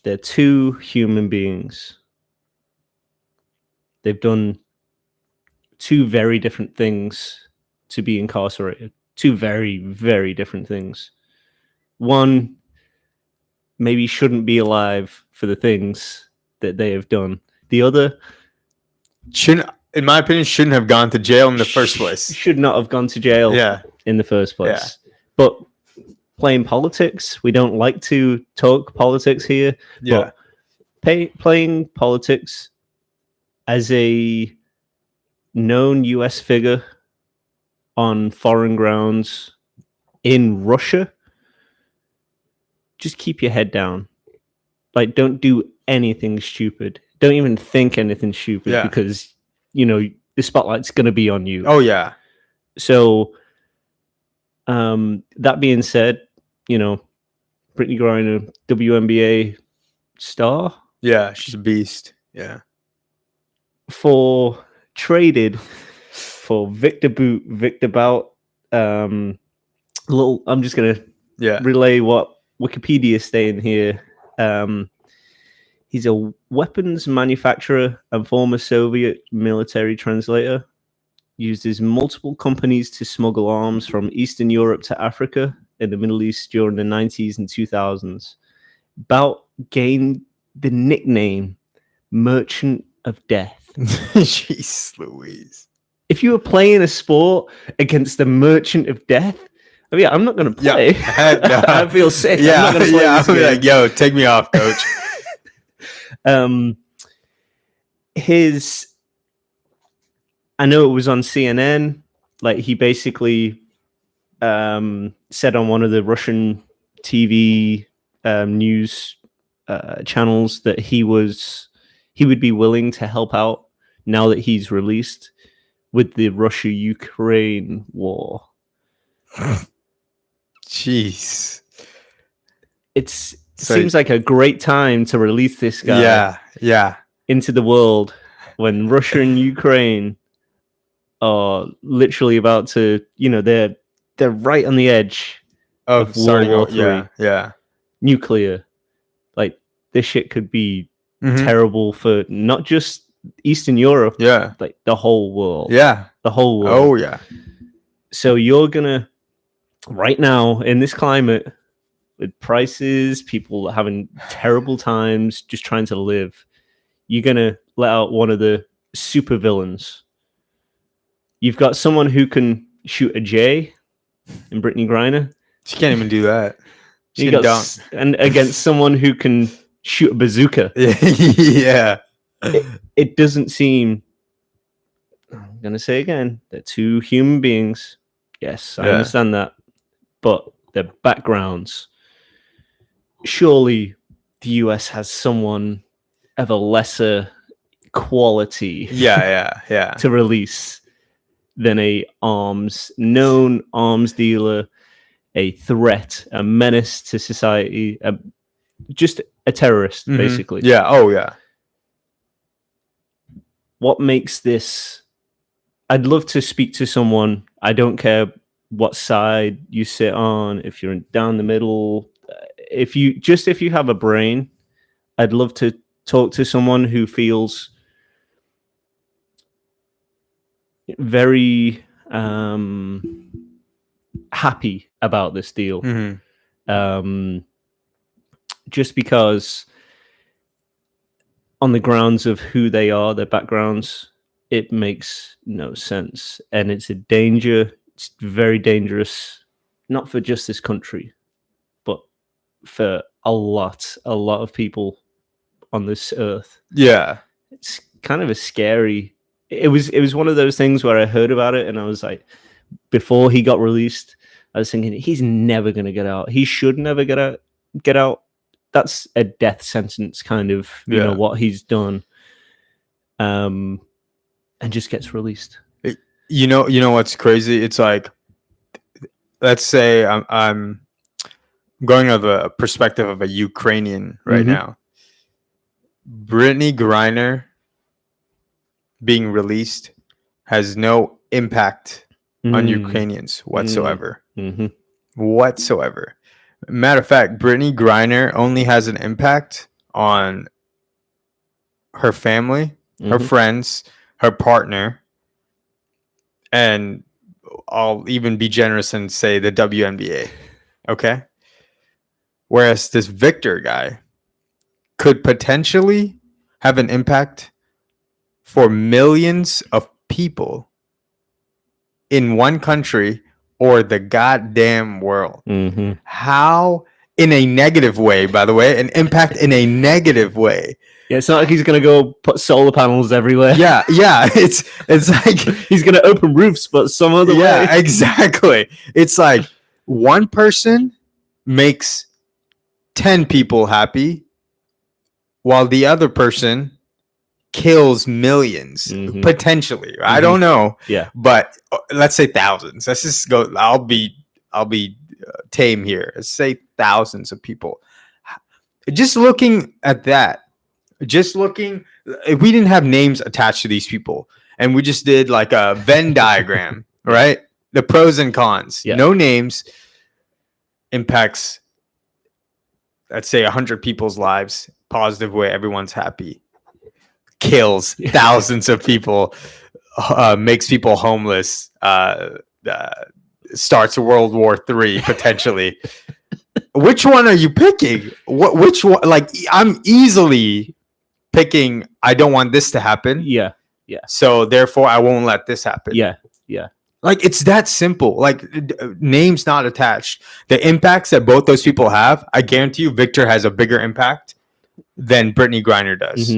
B: they're two human beings. They've done two very different things to be incarcerated. Two very, very different things. One maybe shouldn't be alive for the things that they have done. The other
A: in my opinion, shouldn't have gone to jail in the first place.
B: Should not have gone to jail in the first place. Yeah. But playing politics, we don't like to talk politics here.
A: Yeah.
B: But playing politics as a known US figure on foreign grounds in Russia, just keep your head down. Like, don't do anything stupid. Don't even think anything stupid because, you know, the spotlight's going to be on you.
A: Oh, yeah.
B: So, that being said, you know, Brittney Griner, WNBA star.
A: Yeah, she's a beast. Yeah.
B: Traded for Victor Bout. I'm just going to relay what Wikipedia is saying here. He's a weapons manufacturer and former Soviet military translator. Uses multiple companies to smuggle arms from Eastern Europe to Africa and the Middle East during the 90s and 2000s. Bout gained the nickname Merchant of Death.
A: Jeez Louise.
B: If you were playing a sport against the Merchant of Death, I mean, I'm not going to play.
A: No.
B: I feel sick.
A: Yeah,
B: I'm not going to play
A: I'll be like, yo, take me off, coach.
B: I know it was on CNN. Like, he basically said on one of the Russian TV news channels that he would be willing to help out now that he's released with the Russia-Ukraine war.
A: Jeez.
B: It seems like a great time to release this guy into the world when Russia and Ukraine are literally about to, you know, they're right on the edge of World War III.
A: Yeah.
B: Nuclear. Like, this shit could be terrible for not just Eastern Europe, like the whole world.
A: Yeah.
B: The whole world.
A: Oh, yeah.
B: So you're going to, right now, in this climate, with prices, people having terrible times, just trying to live, you're going to let out one of the super villains. You've got someone who can shoot a J in Brittney Griner.
A: She can't even do that.
B: You got and against someone who can shoot a bazooka.
A: Yeah.
B: It doesn't seem. I'm gonna say again, they're two human beings. Yes, I understand that, but their backgrounds. Surely, the US has someone of a lesser quality.
A: Yeah.
B: To release than a known arms dealer, a threat, a menace to society, just a terrorist, basically.
A: Yeah. Oh, yeah.
B: What makes this? I'd love to speak to someone. I don't care what side you sit on. If you're down the middle, if you have a brain, I'd love to talk to someone who feels very happy about this deal. Just because on the grounds of who they are, their backgrounds, it makes no sense. And it's a danger. It's very dangerous, not for just this country, but for a lot of people on this earth.
A: Yeah.
B: It's kind of a scary. It was one of those things where I heard about it and I was like, before he got released, I was thinking he's never going to get out. He should never get out. That's a death sentence, kind of, you know, what he's done. And just gets released.
A: You know what's crazy? It's like, let's say I'm going of a perspective of a Ukrainian right now. Brittney Griner being released has no impact on Ukrainians whatsoever. Whatsoever. Matter of fact, Brittney Griner only has an impact on her family, her friends, her partner, and I'll even be generous and say the WNBA. Okay? Whereas this Victor guy could potentially have an impact for millions of people in one country or the goddamn world. How, in a negative way, by the way, an impact in a negative way.
B: Yeah, it's not like he's gonna go put solar panels everywhere.
A: Yeah. It's like
B: he's gonna open roofs, but some other way.
A: Yeah, exactly. It's like one person makes 10 people happy, while the other person kills millions potentially. I don't know.
B: Yeah,
A: but let's say thousands. Let's just go. I'll be tame here. Let's say thousands of people. Just looking at that, if we didn't have names attached to these people and we just did like a Venn diagram, right? The pros and cons, no names, impacts, let's say 100 people's lives, positive way, everyone's happy. Kills thousands of people, makes people homeless, starts World War III potentially. Which one are you picking? Which one? Like, I'm easily picking, I don't want this to happen.
B: Yeah.
A: So therefore, I won't let this happen.
B: Yeah.
A: Like, it's that simple. Like, names not attached. The impacts that both those people have, I guarantee you, Victor has a bigger impact than Brittney Griner does.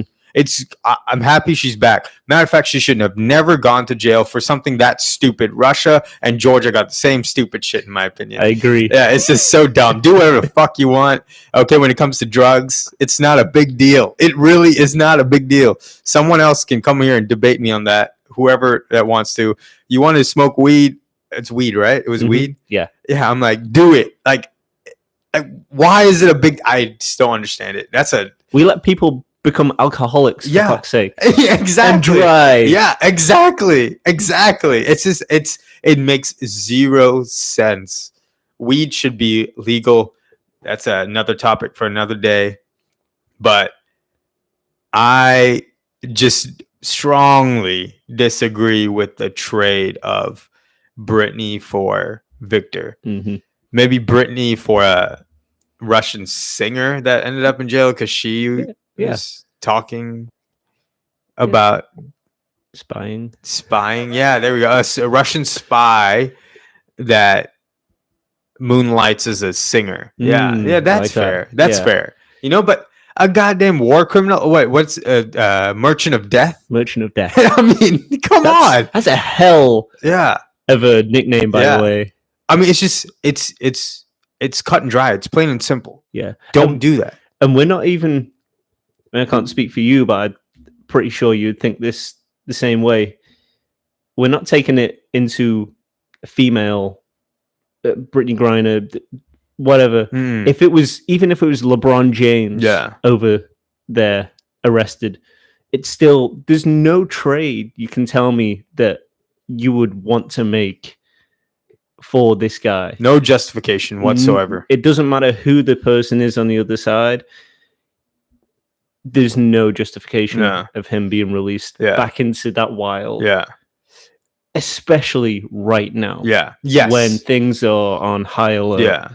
A: I'm happy she's back. Matter of fact, she shouldn't have never gone to jail for something that stupid. Russia and Georgia got the same stupid shit, in my opinion.
B: I agree.
A: Yeah, it's just so dumb. Do whatever the fuck you want. Okay, when it comes to drugs, it's not a big deal. It really is not a big deal. Someone else can come here and debate me on that. Whoever that wants to. You want to smoke weed? It's weed, right? It was weed?
B: Yeah.
A: Yeah, I'm like, do it. Like, why is it a big... I just don't understand it.
B: We let people become alcoholics, for fuck's sake.
A: Yeah, exactly.
B: And drive.
A: Yeah, exactly. It's just, it makes zero sense. Weed should be legal. That's another topic for another day. But I just strongly disagree with the trade of Brittney for Victor.
B: Mm-hmm.
A: Maybe Brittney for a Russian singer that ended up in jail because she was talking about
B: spying.
A: Yeah, there we go. A Russian spy that moonlights as a singer. Yeah, that's
B: like
A: fair.
B: that.
A: That's fair. But a goddamn war criminal. Wait, what's Merchant of Death?
B: Merchant of Death.
A: I mean, come on.
B: That's a hell of a nickname, by the way.
A: I mean, it's just it's cut and dry. It's plain and simple.
B: Yeah.
A: Don't do that.
B: And we're not even. I can't speak for you, but I'm pretty sure you'd think this the same way. We're not taking it into a female, Brittney Griner, whatever. If it was LeBron James over there arrested, it's still, there's no trade you can tell me that you would want to make for this guy.
A: No justification whatsoever.
B: It doesn't matter who the person is on the other side. There's no justification of him being released back into that wild.
A: Yeah.
B: Especially right now.
A: Yeah. Yes.
B: When things are on high alert.
A: Yeah.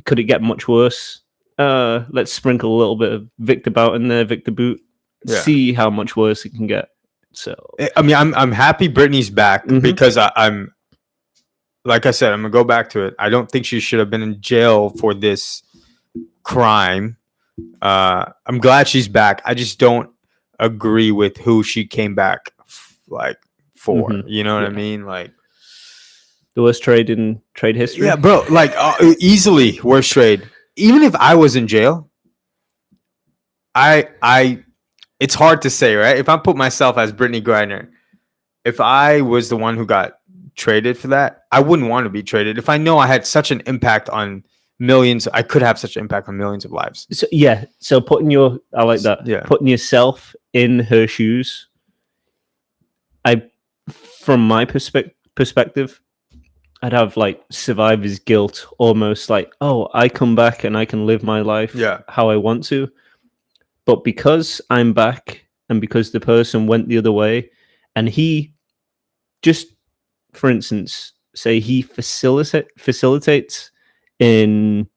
B: Could it get much worse? Let's sprinkle a little bit of Victor Bout in there, Victor Boot. Yeah. See how much worse it can get. So
A: I mean, I'm happy Brittney's back because I'm like I said, I'm gonna go back to it. I don't think she should have been in jail for this crime. I'm glad she's back. I just don't agree with who she came back for. You know what I mean? Like
B: the worst trade in trade history.
A: Yeah, bro. Like easily worst trade. Even if I was in jail, it's hard to say, right? If I put myself as Brittney Griner, if I was the one who got traded for that, I wouldn't want to be traded. If I know I had such an impact on millions, I could have such an impact on millions of lives.
B: So, so I like that. Yeah. Putting yourself in her shoes. From my perspective, I'd have like survivor's guilt, almost like, oh, I come back and I can live my life how I want to. But because I'm back and because the person went the other way, and he just, for instance, say he facilitates in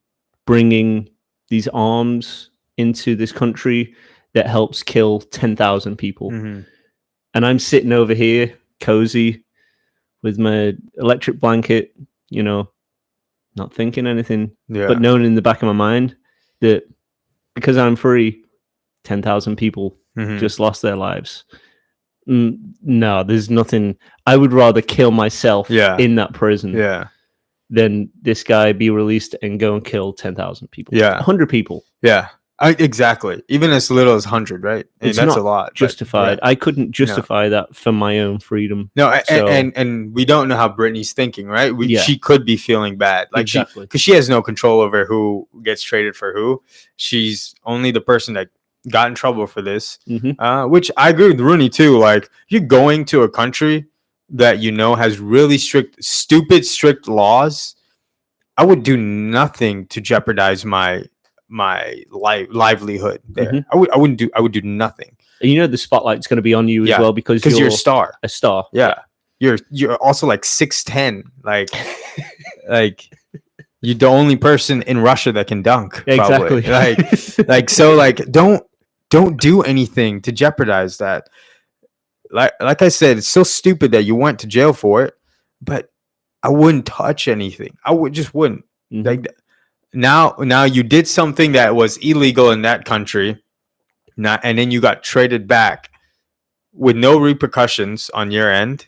B: bringing these arms into this country that helps kill 10,000 people. And I'm sitting over here, cozy, with my electric blanket, not thinking anything, but knowing in the back of my mind that because I'm free, 10,000 people just lost their lives. No, there's nothing. I would rather kill myself in that prison than this guy be released and go and kill 10,000 people. 100 people.
A: Yeah. Exactly. Even as little as 100, right? That's a lot.
B: Justified. I couldn't justify that for my own freedom.
A: No, and we don't know how Brittney's thinking, right? She could be feeling bad, like because she has no control over who gets traded for who. She's only the person that got in trouble for this, which I agree with Rooney too. Like, you're going to a country that has really strict laws. I would do nothing to jeopardize my livelihood there. I would do nothing.
B: And the spotlight's going to be on you as well because
A: you're a star.
B: A star.
A: Yeah. You're also like 6'10", like you're the only person in Russia that can dunk.
B: Exactly.
A: Don't do anything to jeopardize that. Like I said, it's so stupid that you went to jail for it, but I wouldn't touch anything. I wouldn't. Like, now you did something that was illegal in that country, and then you got traded back with no repercussions on your end,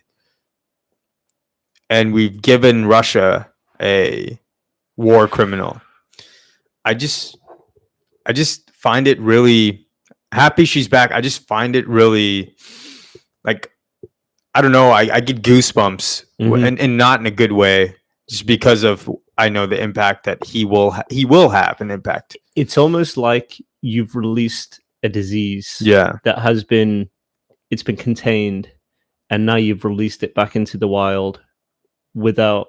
A: and we've given Russia a war criminal. I just find it really happy she's back. I just find it really, like, I don't know. I get goosebumps, and not in a good way, just because of I know the impact that he will have an impact.
B: It's almost like you've released a disease that has been contained, and now you've released it back into the wild without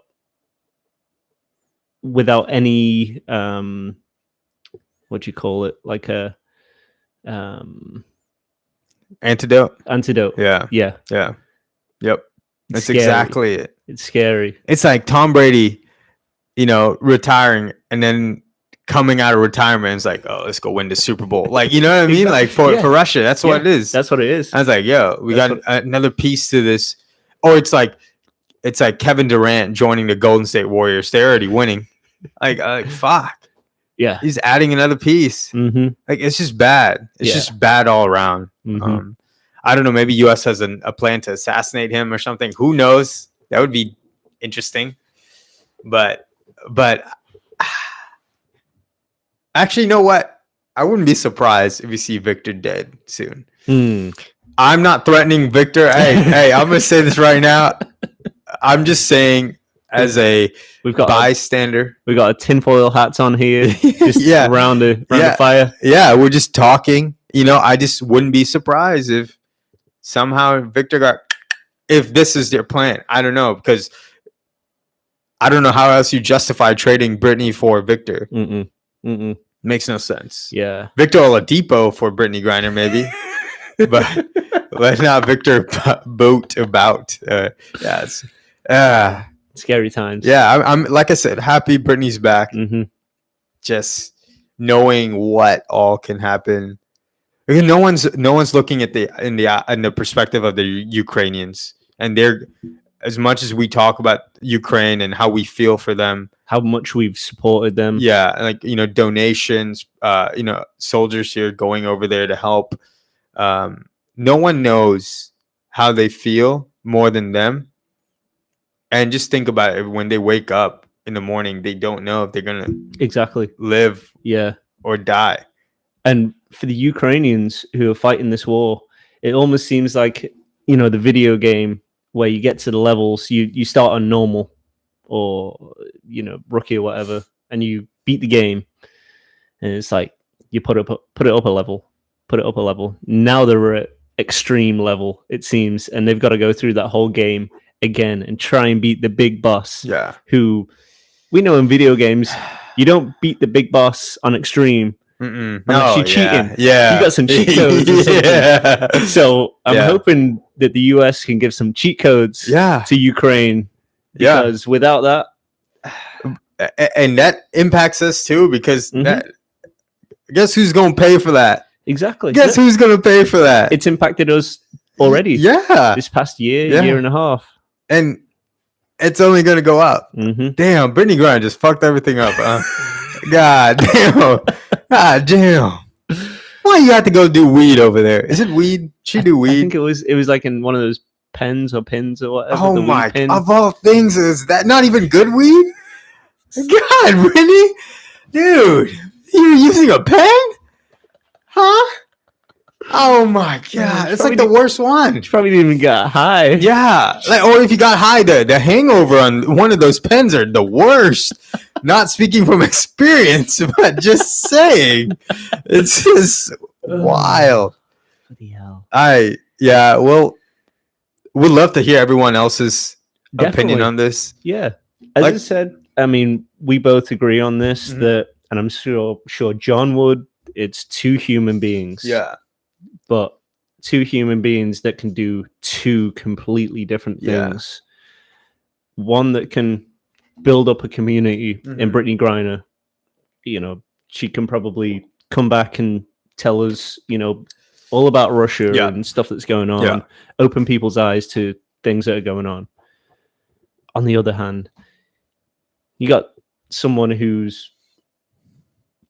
B: any what do you call it, like a
A: Antidote.
B: Yeah.
A: Yep. That's
B: Scary.
A: exactly it.
B: It's scary.
A: It's like Tom Brady, retiring and then coming out of retirement. It's like, oh, let's go win the Super Bowl. Like, you know what I mean? Like for Russia, that's what it is.
B: That's what it is.
A: I was like, yo, we got another piece to this. Or it's like Kevin Durant joining the Golden State Warriors. They're already winning. Like fuck.
B: Yeah.
A: He's adding another piece.
B: Mm-hmm.
A: Like, it's just bad. It's just bad all around.
B: Mm-hmm.
A: I don't know. Maybe U.S. has a plan to assassinate him or something. Who knows? That would be interesting. But actually, you know what? I wouldn't be surprised if you see Victor dead soon. I'm not threatening Victor. Hey, I'm gonna say this right now. I'm just saying, as a bystander,
B: we got a tinfoil hats on here, just around the fire.
A: Yeah, we're just talking. I just wouldn't be surprised if somehow Victor if this is their plan. I don't know, because I don't know how else you justify trading Brittney for Victor. Makes no sense.
B: Yeah,
A: Victor Oladipo for Brittney Griner, maybe. but not Victor Boat about.
B: Scary times.
A: Yeah, I'm like I said, happy Brittney's back. Just knowing what all can happen. Because no one's looking at in the perspective of the Ukrainians, and they're, as much as we talk about Ukraine and how we feel for them,
B: how much we've supported them.
A: Yeah, like donations, soldiers here going over there to help. No one knows how they feel more than them. And just think about it, when they wake up in the morning, they don't know if they're gonna live or die.
B: And for the Ukrainians who are fighting this war, it almost seems like, the video game where you get to the levels, you start on normal or, rookie or whatever, and you beat the game. And it's like, you put it up a level. Now they're at extreme level, it seems. And they've got to go through that whole game again and try and beat the big boss.
A: Yeah.
B: Who we know in video games, you don't beat the big boss on extreme. Unless you're cheating.
A: Yeah.
B: You got some cheat codes or something. So I'm hoping that the US can give some cheat codes to Ukraine. Because without that,
A: and that impacts us too, because guess who's gonna pay for that?
B: Exactly.
A: Guess who's gonna pay for that?
B: It's impacted us already.
A: Yeah.
B: This past year and a half.
A: And it's only gonna go up. Damn, Brittney Griner just fucked everything up. God damn. Why you have to go do weed over there? Is it weed? She do weed?
B: I think it was like in one of those pins or whatever.
A: Oh my! Of all things, is that not even good weed? God, Brittney, dude, you're using a pen? Huh? Oh my God, it's like the worst one.
B: She probably didn't even get high.
A: Yeah, or if you got high, the hangover on one of those pens are the worst. Not speaking from experience, but just saying, it's just wild.
B: Bloody hell.
A: Well, we'd love to hear everyone else's opinion on this.
B: Yeah, as I said, I mean, we both agree on this. That, and I'm sure John would. It's two human beings.
A: Yeah.
B: But two human beings that can do two completely different things. One that can build up a community in Brittney Griner. She can probably come back and tell us, all about Russia and stuff that's going on. Open people's eyes to things that are going on. On the other hand, you got someone who's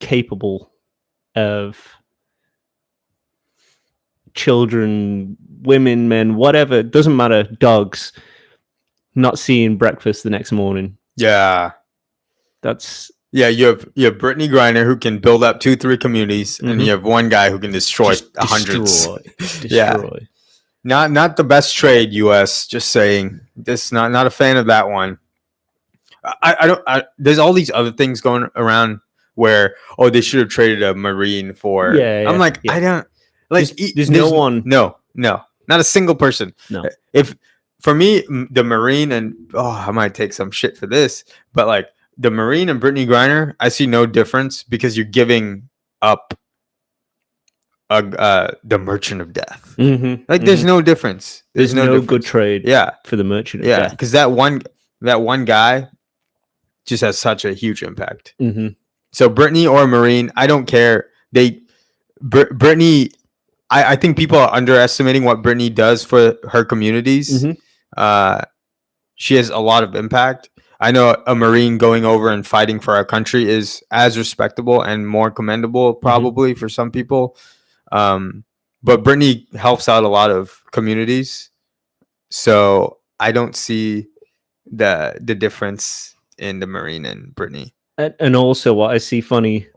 B: capable of children, women, men, whatever, doesn't matter, dogs, not seeing breakfast the next morning.
A: Yeah. You have Brittney Griner, who can build up 2-3 communities, and you have one guy who can destroy hundreds.
B: Destroy.
A: Not the best trade, US, just saying. Just not a fan of that one. There's all these other things going around where, they should have traded a Marine for. I'm like, I don't. Like,
B: there's no one.
A: No, not a single person.
B: No.
A: If for me, the Marine and I might take some shit for this, but like the Marine and Brittney Griner, I see no difference, because you're giving up the Merchant of Death.
B: Mm-hmm,
A: There's no difference.
B: There's no good trade. For the Merchant of Death.
A: Because that one guy just has such a huge impact. So Brittney or Marine, I don't care. Brittney, I think people are underestimating what Brittney does for her communities. She has a lot of impact. I know a Marine going over and fighting for our country is as respectable and more commendable, probably for some people. But Brittney helps out a lot of communities, so I don't see the difference in the Marine and Brittney.
B: And also, what I see funny,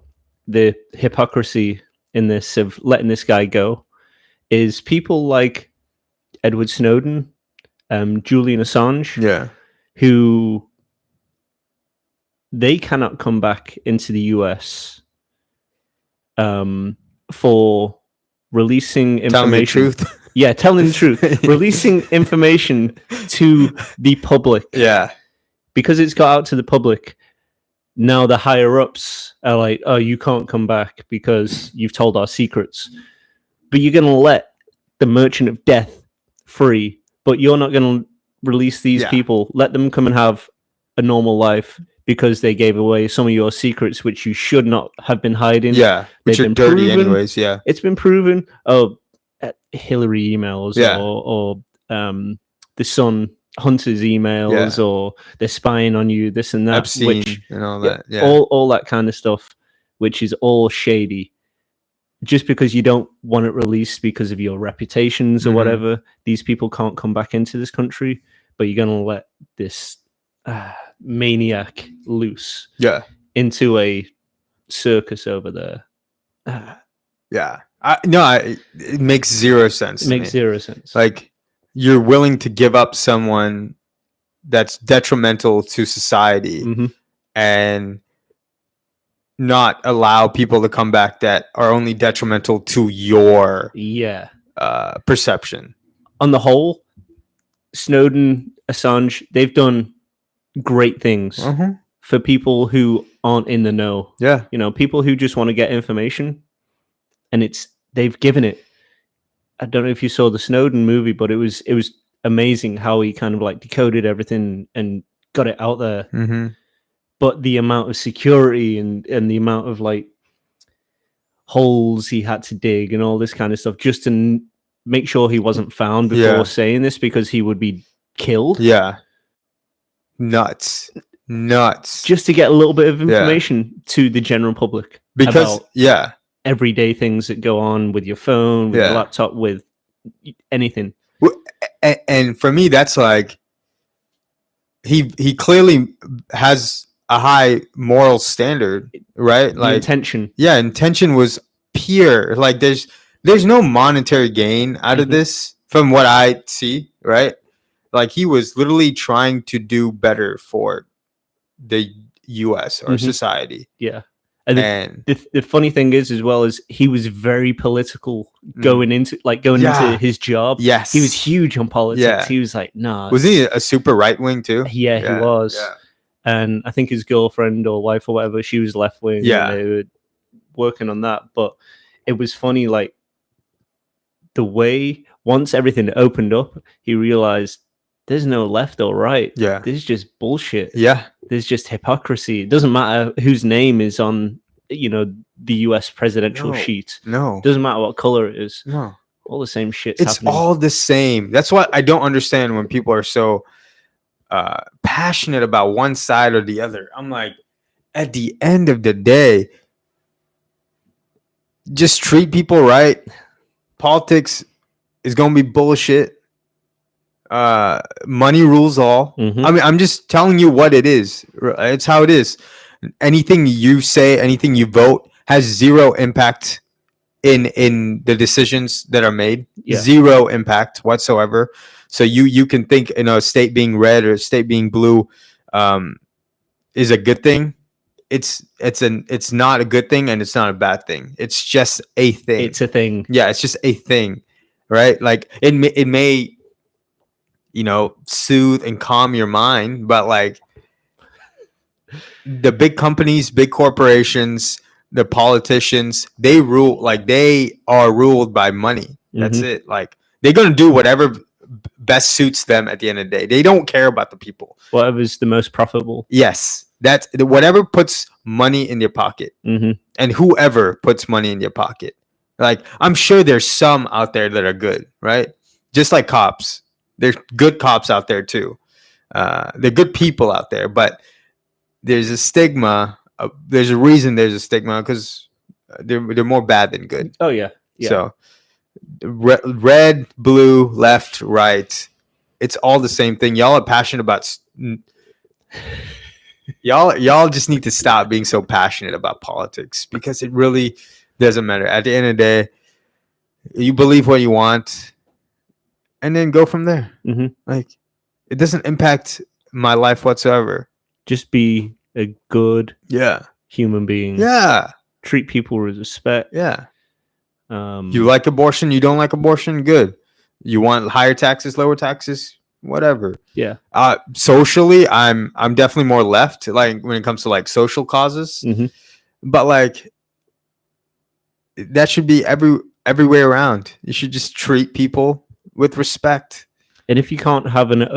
B: the hypocrisy in this of letting this guy go, is people like Edward Snowden, Julian Assange, who they cannot come back into the US for releasing information. Telling the truth. Releasing information to the public. Because it's got out to the public. Now the higher ups are like, oh, you can't come back because you've told our secrets. But you're going to let the Merchant of Death free, but you're not going to release these people. Let them come and have a normal life because they gave away some of your secrets, which you should not have been hiding.
A: Which are dirty anyways.
B: It's been proven. Oh, Hillary emails or the Sun Hunter's emails or they're spying on you, this and that.
A: Epstein and all that.
B: All that kind of stuff, which is all shady. Just because you don't want it released because of your reputations or whatever, these people can't come back into this country, but you're going to let this maniac loose into a circus over there.
A: It makes zero sense.
B: It makes zero sense.
A: Like, you're willing to give up someone that's detrimental to society and not allow people to come back that are only detrimental to your perception.
B: On the whole, Snowden, Assange, they've done great things for people who aren't in the know. People who just want to get information, and they've given it. I don't know if you saw the Snowden movie, but it was amazing how he kind of like decoded everything and got it out there. But the amount of security and the amount of like holes he had to dig and all this kind of stuff just to make sure he wasn't found before saying this, because he would be killed.
A: Nuts.
B: Just to get a little bit of information to the general public.
A: Because
B: everyday things that go on with your phone, with your laptop, with anything.
A: And for me, that's like he clearly has a high moral standard, right? Like intention was pure. Like there's no monetary gain out of this from what I see, right? Like he was literally trying to do better for the US or society.
B: And the funny thing is, as well, is he was very political going into his job. He was huge on politics. He was like, nah.
A: Was he a super right wing too?
B: He was. And I think his girlfriend or wife or whatever, she was left wing. And they were working on that. But it was funny, like the way once everything opened up, he realized there's no left or right. This is just bullshit. There's just hypocrisy. It doesn't matter whose name is on, the US presidential sheet. Doesn't matter what color it is. All the same shit's happening.
A: It's all the same. That's what I don't understand when people are so passionate about one side or the other. I'm like, at the end of the day, just treat people right. Politics is going to be bullshit. Money rules all. I mean, I'm just telling you what it is. It's how it is. Anything you say, anything you vote has zero impact in the decisions that are made. Zero impact whatsoever. So you can think, a state being red or a state being blue is a good thing. It's not a good thing, and it's not a bad thing. It's just a thing.
B: It's a thing.
A: Yeah, it's just a thing, right? Like it may soothe and calm your mind, but like the big companies, big corporations, the politicians, they rule, like they are ruled by money. That's it. Like they're going to do whatever best suits them at the end of the day. They don't care about the people.
B: Whatever's the most profitable.
A: Yes. That's whatever puts money in your pocket, and whoever puts money in your pocket. Like, I'm sure there's some out there that are good, right? Just like cops. There's good cops out there too. They're good people out there, but there's a stigma. There's a reason there's a stigma, because they're more bad than good.
B: Oh yeah.
A: So red, blue, left, right. It's all the same thing. Y'all are passionate about. Y'all just need to stop being so passionate about politics, because it really doesn't matter. At the end of the day, you believe what you want, and then go from there. Like, it doesn't impact my life whatsoever.
B: Just be a good human being.
A: Yeah.
B: Treat people with respect.
A: Yeah. You like abortion, you don't like abortion, good. You want higher taxes, lower taxes, whatever.
B: Yeah.
A: Socially, I'm definitely more left, like when it comes to like social causes. But like, that should be every way around. You should just treat people with respect.
B: And if you can't have an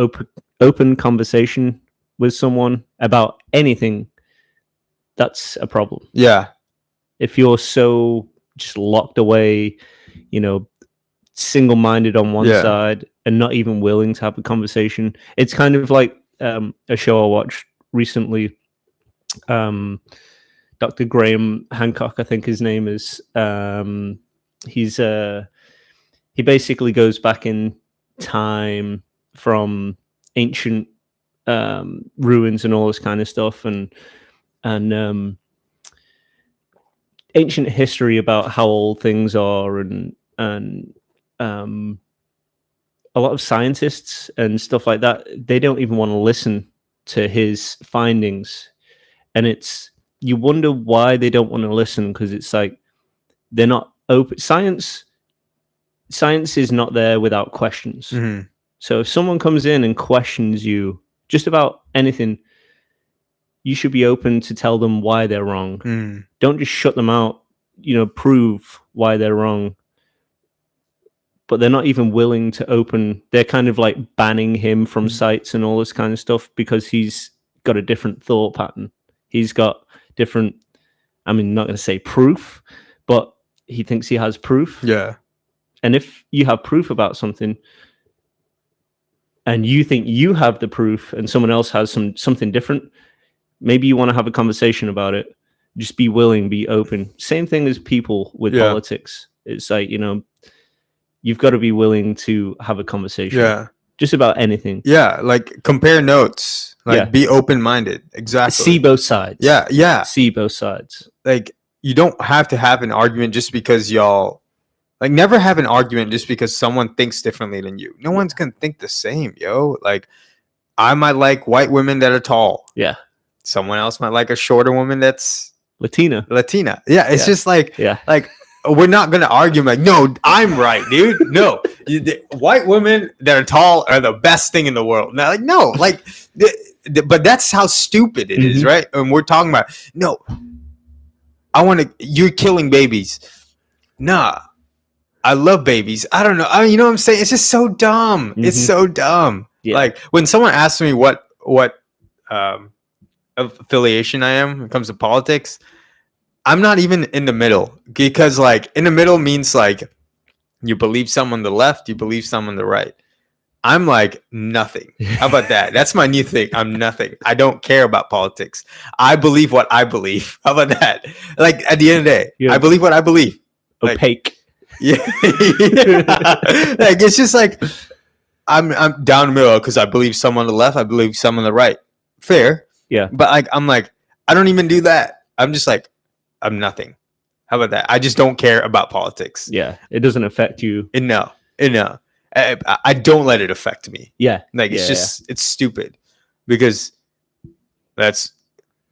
B: open conversation with someone about anything, that's a problem.
A: Yeah.
B: If you're so just locked away, single-minded on one side and not even willing to have a conversation. It's kind of like a show I watched recently. Dr. Graham Hancock, I think his name is. He basically goes back in time from ancient ruins and all this kind of stuff, and ancient history about how old things are, and a lot of scientists and stuff like that, they don't even want to listen to his findings, and you wonder why they don't want to listen, because it's like they're not open. Science is not there without questions. So if someone comes in and questions you just about anything, you should be open to tell them why they're wrong. Don't just shut them out, prove why they're wrong. But they're not even willing to open. They're kind of like banning him from sites and all this kind of stuff, because he's got a different thought pattern. He's got different, not going to say proof, but he thinks he has proof.
A: Yeah.
B: And if you have proof about something, and you think you have the proof and someone else has something different, maybe you want to have a conversation about it. Just be willing, be open. Same thing as people with politics. It's like, you've got to be willing to have a conversation.
A: Yeah.
B: Just about anything.
A: Yeah. Like, compare notes. Like, be open-minded. Exactly.
B: See both sides.
A: Yeah. Yeah.
B: See both sides.
A: Like, you don't have to have an argument just because y'all, like, never have an argument just because someone thinks differently than you. No one's going to think the same, yo. Like, I might like white women that are tall.
B: Yeah.
A: Someone else might like a shorter woman that's
B: Latina.
A: Yeah. It's just like, like, we're not going to argue like, no, I'm right, dude. No, white women that are tall are the best thing in the world. Now, like, no, like, but that's how stupid it is, right? And we're talking about, no, you're killing babies. Nah, I love babies. I don't know. You know what I'm saying? It's just so dumb. It's so dumb. Yeah. Like, when someone asks me what affiliation I am when it comes to politics, I'm not even in the middle, because like in the middle means like you believe some on the left, you believe some on the right. I'm like nothing. How about that? That's my new thing. I'm nothing. I don't care about politics. I believe what I believe. How about that? Like, at the end of the day, I believe what I believe.
B: Opaque.
A: Like, like, it's just like I'm down the middle because I believe some on the left, I believe some on the right. Fair.
B: Yeah.
A: But like, I'm like, I don't even do that. I'm just like, I'm nothing. How about that? I just don't care about politics.
B: Yeah. It doesn't affect you.
A: No. I don't let it affect me.
B: Yeah.
A: Like, it's just, it's stupid, because that's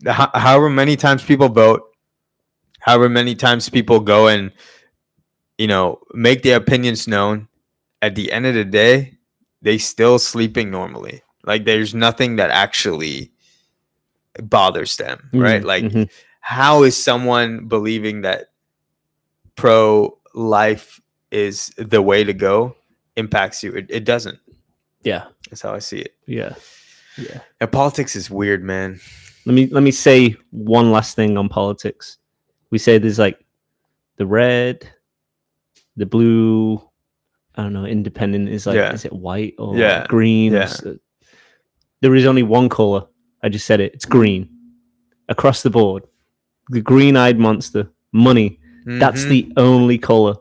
A: however many times people vote, however many times people go and, make their opinions known. At the end of the day, they still sleeping normally. Like, there's nothing that actually bothers them, right? Like, how is someone believing that pro-life is the way to go impacts you? It doesn't.
B: Yeah.
A: That's how I see it.
B: Yeah.
A: And politics is weird, man.
B: Let me say one last thing on politics. We say there's like the red, the blue, I don't know, independent is like, is it white or green?
A: Yeah.
B: There is only one color. I just said it. It's green. Across the board. The green-eyed monster. Money. Mm-hmm. That's the only color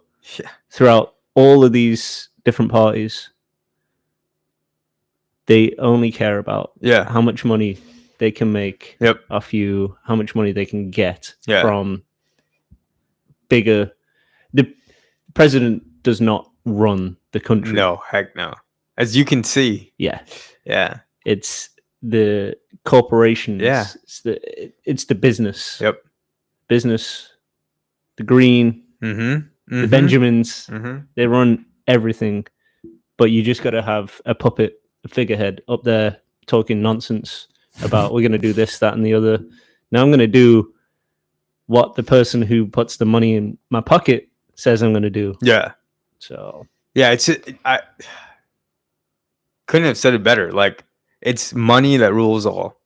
B: throughout all of these different parties. They only care about how much money they can make off you, how much money they can get from bigger. The president does not run the country.
A: No, heck no. As you can see.
B: Yeah. It's the corporations. Yeah. It's the business.
A: Yep.
B: Business. The green. The Benjamins. They run everything. But you just got to have a puppet, a figurehead up there talking nonsense about we're going to do this, that, and the other. Now I'm going to do what the person who puts the money in my pocket says I'm going to do.
A: Yeah.
B: So.
A: Yeah, I couldn't have said it better. Like, it's money that rules all.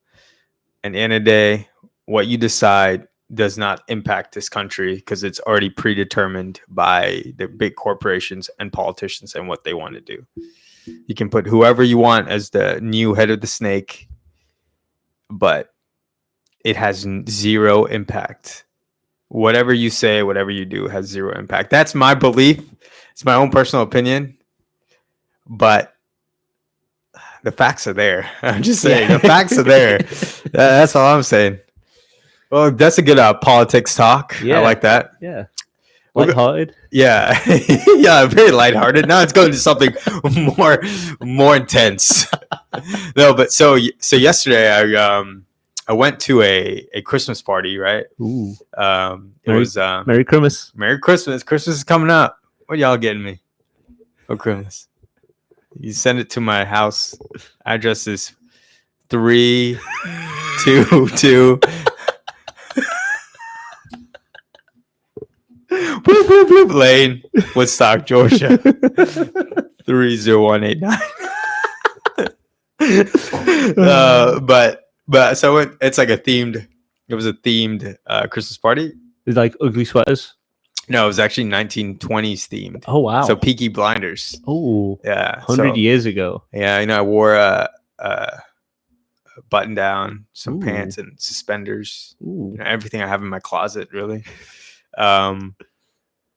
A: And at the end of the day, what you decide does not impact this country because it's already predetermined by the big corporations and politicians and what they want to do. You can put whoever you want as the new head of the snake, but it has zero impact. Whatever you say, whatever you do has zero impact. That's my belief. It's my own personal opinion, but the facts are there. I'm just saying the facts are there. That's all I'm saying. Well, that's a good politics talk. I like that.
B: Yeah. Lighthearted.
A: Yeah. Yeah, very lighthearted. Now it's going to something more intense. No, but so yesterday I went to a Christmas party, right?
B: Ooh.
A: It was
B: Merry Christmas.
A: Merry Christmas. Christmas is coming up. What y'all getting me for Christmas? You send it to my house. Address is 322 Bloop, bloop, bloop Lane, Woodstock, Georgia 30189. But so it's like it was a themed Christmas party.
B: It's like ugly sweaters.
A: No, it was actually 1920s themed.
B: Oh wow!
A: So Peaky Blinders.
B: Oh
A: yeah,
B: 100 years ago.
A: Yeah, I wore a button down, some pants, and suspenders. Everything I have in my closet, really.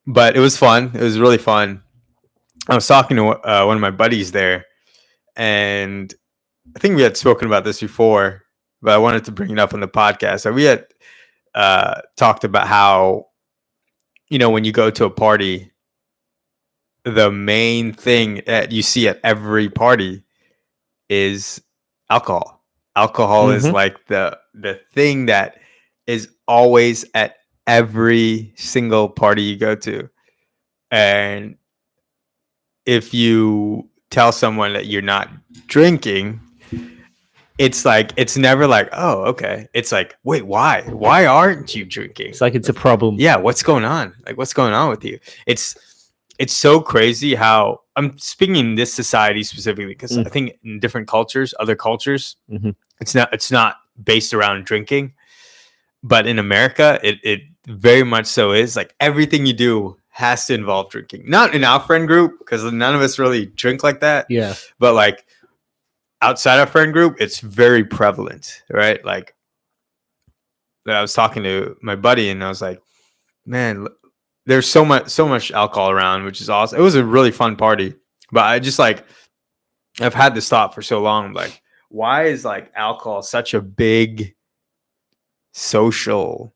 A: But it was fun. It was really fun. I was talking to one of my buddies there, and I think we had spoken about this before, but I wanted to bring it up on the podcast. So we had talked about how, when you go to a party, the main thing that you see at every party is alcohol. Alcohol is like the thing that is always at every single party you go to. And if you tell someone that you're not drinking, it's never like, oh, okay. It's like, wait, why? Why aren't you drinking?
B: It's like it's a problem.
A: Yeah, what's going on? Like, what's going on with you? It's so crazy how I'm speaking in this society specifically because I think in different cultures, other cultures, it's not based around drinking. But in America, it very much so is. Like, everything you do has to involve drinking. Not in our friend group, because none of us really drink like that.
B: Yeah.
A: But like outside our friend group, it's very prevalent, right? Like, I was talking to my buddy and I was like, man, there's so much alcohol around, which is awesome. It was a really fun party. But I just I've had this thought for so long. Like, why is like alcohol such a big social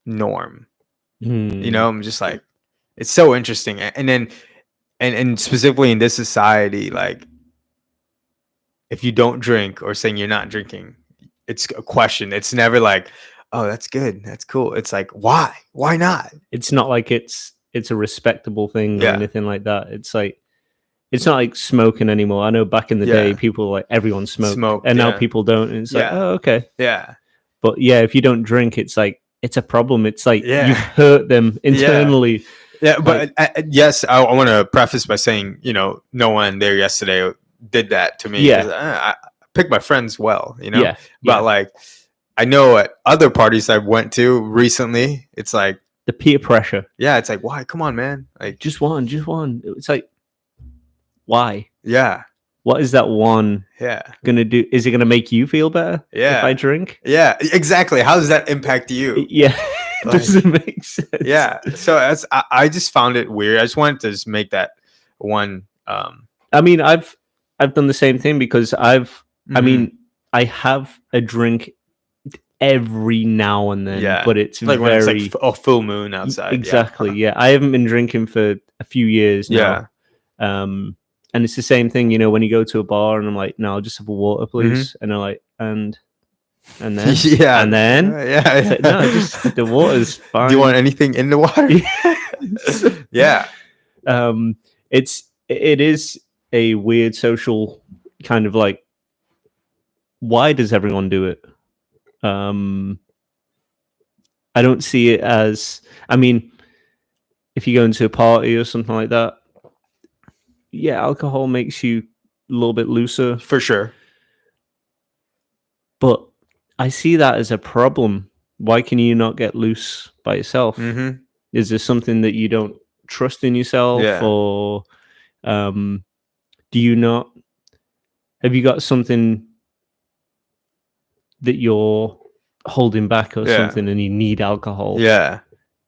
A: norm? I'm just like, it's so interesting. And then and specifically in this society, like, if you don't drink or saying you're not drinking, it's a question. It's never like, oh, that's good, that's cool. It's like, why not?
B: It's not like it's a respectable thing or anything like that. It's like, it's not like smoking anymore. I know back in the day, people like everyone smoked, and now people don't. And it's like, oh, okay.
A: Yeah.
B: But yeah, if you don't drink, it's like it's a problem. It's like you've hurt them internally.
A: Yeah, but yes, I want to preface by saying, no one there yesterday did that to me.
B: Yeah.
A: I pick my friends well,
B: Yeah.
A: But like, I know at other parties I went to recently, it's like
B: the peer pressure.
A: Yeah, it's like, why? Come on, man! Like,
B: just one. It's like, why?
A: Yeah.
B: What is that one gonna do? Is it gonna make you feel better if I drink?
A: Yeah, exactly. How does that impact you?
B: Yeah, doesn't make sense.
A: Yeah, so I just found it weird. I just wanted to just make that one.
B: I mean, I've done the same thing because I mean, I have a drink every now and then, but it's
A: like
B: very
A: when it's like a full moon outside.
B: Exactly. Yeah, I haven't been drinking for a few years now. And it's the same thing, when you go to a bar and I'm like, no, I'll just have a water, please. And they're like, and then, and then, like, no, just the water's fine.
A: Do you want anything in the water? Yeah.
B: It is a weird social kind of like, why does everyone do it? I don't see it as, I mean, if you go into a party or something like that, yeah, alcohol makes you a little bit looser.
A: For sure.
B: But I see that as a problem. Why can you not get loose by yourself? Is there something that you don't trust in yourself? Or do you not? Have you got something that you're holding back or something and you need alcohol?
A: Yeah.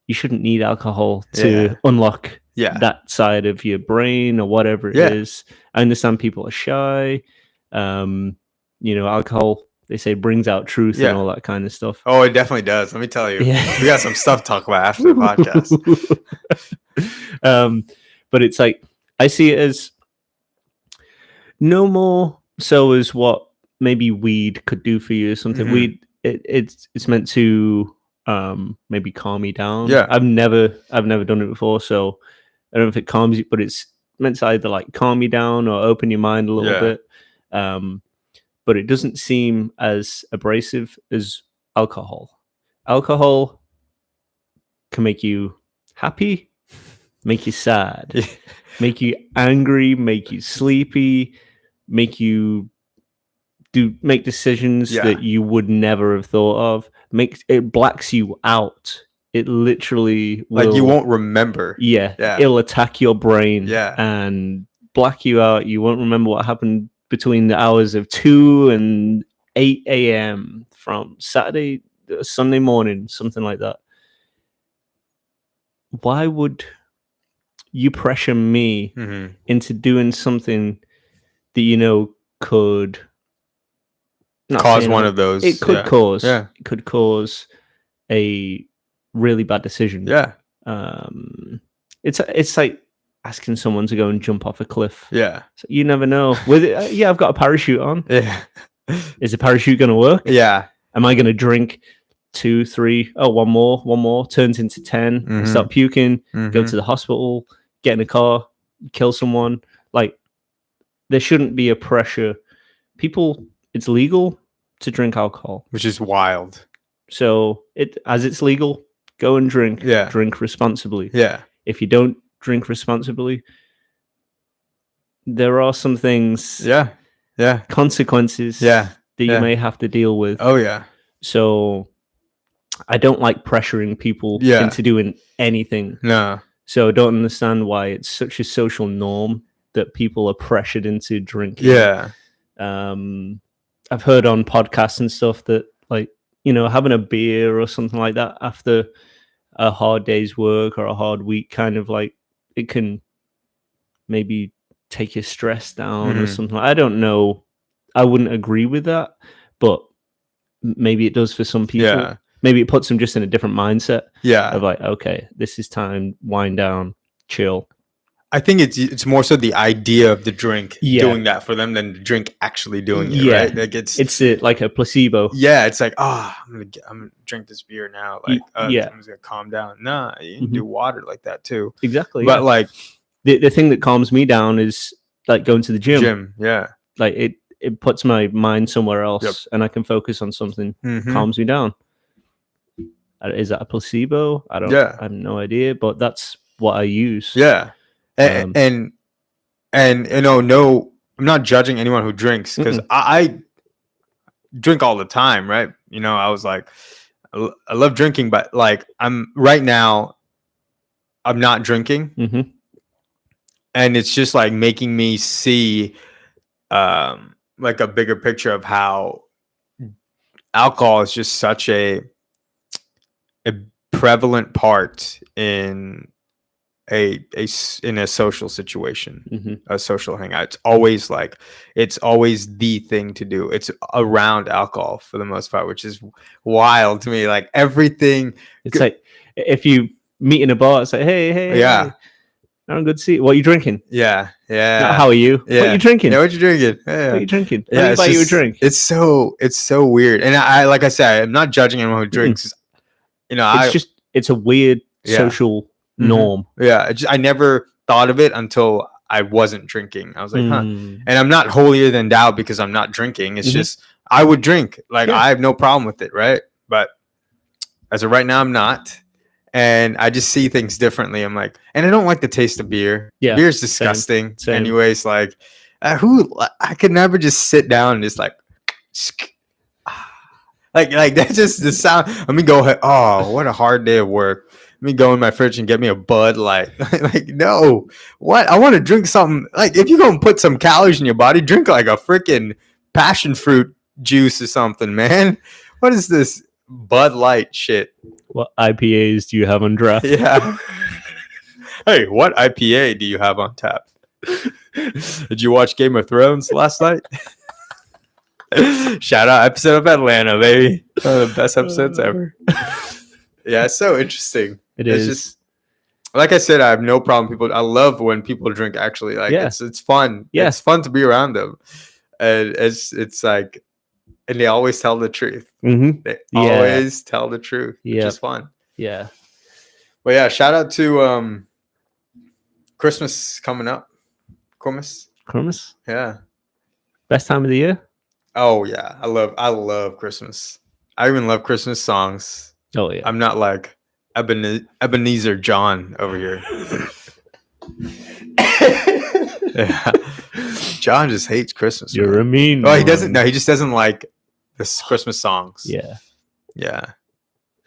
B: You shouldn't need alcohol to unlock that side of your brain or whatever it is. I understand people are shy. Alcohol, they say, brings out truth and all that kind of stuff.
A: Oh, it definitely does. Let me tell you. We got some stuff to talk about after the
B: podcast. But it's like, I see it as no more so as what maybe weed could do for you or something. Weed, it's meant to maybe calm you down. I've never done it before, so I don't know if it calms you, but it's meant to either like calm you down or open your mind a little bit. But it doesn't seem as abrasive as alcohol. Alcohol can make you happy, make you sad, make you angry, make you sleepy, make you make decisions that you would never have thought of. It blacks you out. It literally will,
A: like you won't remember.
B: It'll attack your brain and black you out. You won't remember what happened between the hours of 2 and 8 a.m. from Saturday, Sunday morning, something like that. Why would you pressure me into doing something that could
A: cause one of those?
B: It could cause. It could cause a really bad decision. It's like asking someone to go and jump off a cliff. So you never know. With it, I've got a parachute on. Is the parachute going to work? Am I going to drink 2, 3? Oh, one more turns into 10. Start puking. Go to the hospital. Get in a car. Kill someone. Like, there shouldn't be a pressure. People, it's legal to drink alcohol,
A: which is wild.
B: So it's legal, go and drink. Drink responsibly. If you don't drink responsibly, there are some things. Consequences. That you may have to deal with. So I don't like pressuring people into doing anything. So I don't understand why it's such a social norm that people are pressured into drinking. I've heard on podcasts and stuff that, like, having a beer or something like that after a hard day's work or a hard week, kind of like, it can maybe take your stress down or something. I don't know. I wouldn't agree with that, but maybe it does for some people. Maybe it puts them just in a different mindset. Of like, okay, this is time, wind down, chill.
A: I think it's more so the idea of the drink doing that for them than the drink actually doing it. Right? Like it's
B: like a placebo.
A: It's like, I'm gonna drink this beer now. Like, I'm just gonna calm down. Nah, you can do water like that too.
B: Exactly.
A: But like
B: the thing that calms me down is like going to the gym. Like it puts my mind somewhere else and I can focus on something. Calms me down. Is that a placebo? I have no idea, but that's what I use.
A: Yeah. And no, I'm not judging anyone who drinks, because I drink all the time, right? I was like, I love drinking, but like right now I'm not drinking, and it's just like making me see like a bigger picture of how alcohol is just such a prevalent part in a social situation, a social hangout. It's always the thing to do. It's around alcohol for the most part, which is wild to me. Like everything.
B: It's like if you meet in a bar, it's like, hey,
A: yeah.
B: I'm good to see you. What are you drinking?
A: Yeah.
B: Not, how are you?
A: Yeah.
B: What are you drinking?
A: Yeah, what you drinking? Yeah.
B: What are you drinking?
A: Yeah,
B: Let me buy you a drink.
A: It's so weird. And I like I said, I'm not judging anyone who drinks.
B: It's a weird social norm.
A: Yeah, I never thought of it until I wasn't drinking. I was like, huh. And I'm not holier than thou because I'm not drinking. It's just I would drink. Like I have no problem with it, right? But as of right now, I'm not. And I just see things differently. I'm like, and I don't like the taste of beer. Yeah, beer is disgusting. Same. Anyways, like, I could never just sit down and just like that's just the sound. Let me go ahead. Oh, what a hard day of work. Let me go in my fridge and get me a Bud Light. Like, no, what? I want to drink something. Like, if you're gonna put some calories in your body, drink like a freaking passion fruit juice or something, man. What is this Bud Light shit?
B: What IPAs do you have on draft?
A: Yeah. Hey, what IPA do you have on tap? Did you watch Game of Thrones last night? Shout out episode of Atlanta, baby. One of the best episodes ever. Yeah, it's so interesting. It's just, like I said, I have no problem. I love when people drink. Actually, like it's fun. Yeah, it's fun to be around them, and it's like, and they always tell the truth. They always tell the truth, which is fun.
B: Yeah.
A: But yeah, shout out to Christmas coming up. Christmas. Yeah.
B: Best time of the year.
A: Oh yeah, I love Christmas. I even love Christmas songs.
B: Oh yeah.
A: I'm not like Ebenezer John over here. Yeah. John just hates Christmas.
B: You're a mean.
A: Oh, he doesn't. No, he just doesn't like the Christmas songs.
B: Yeah.
A: Yeah.
B: I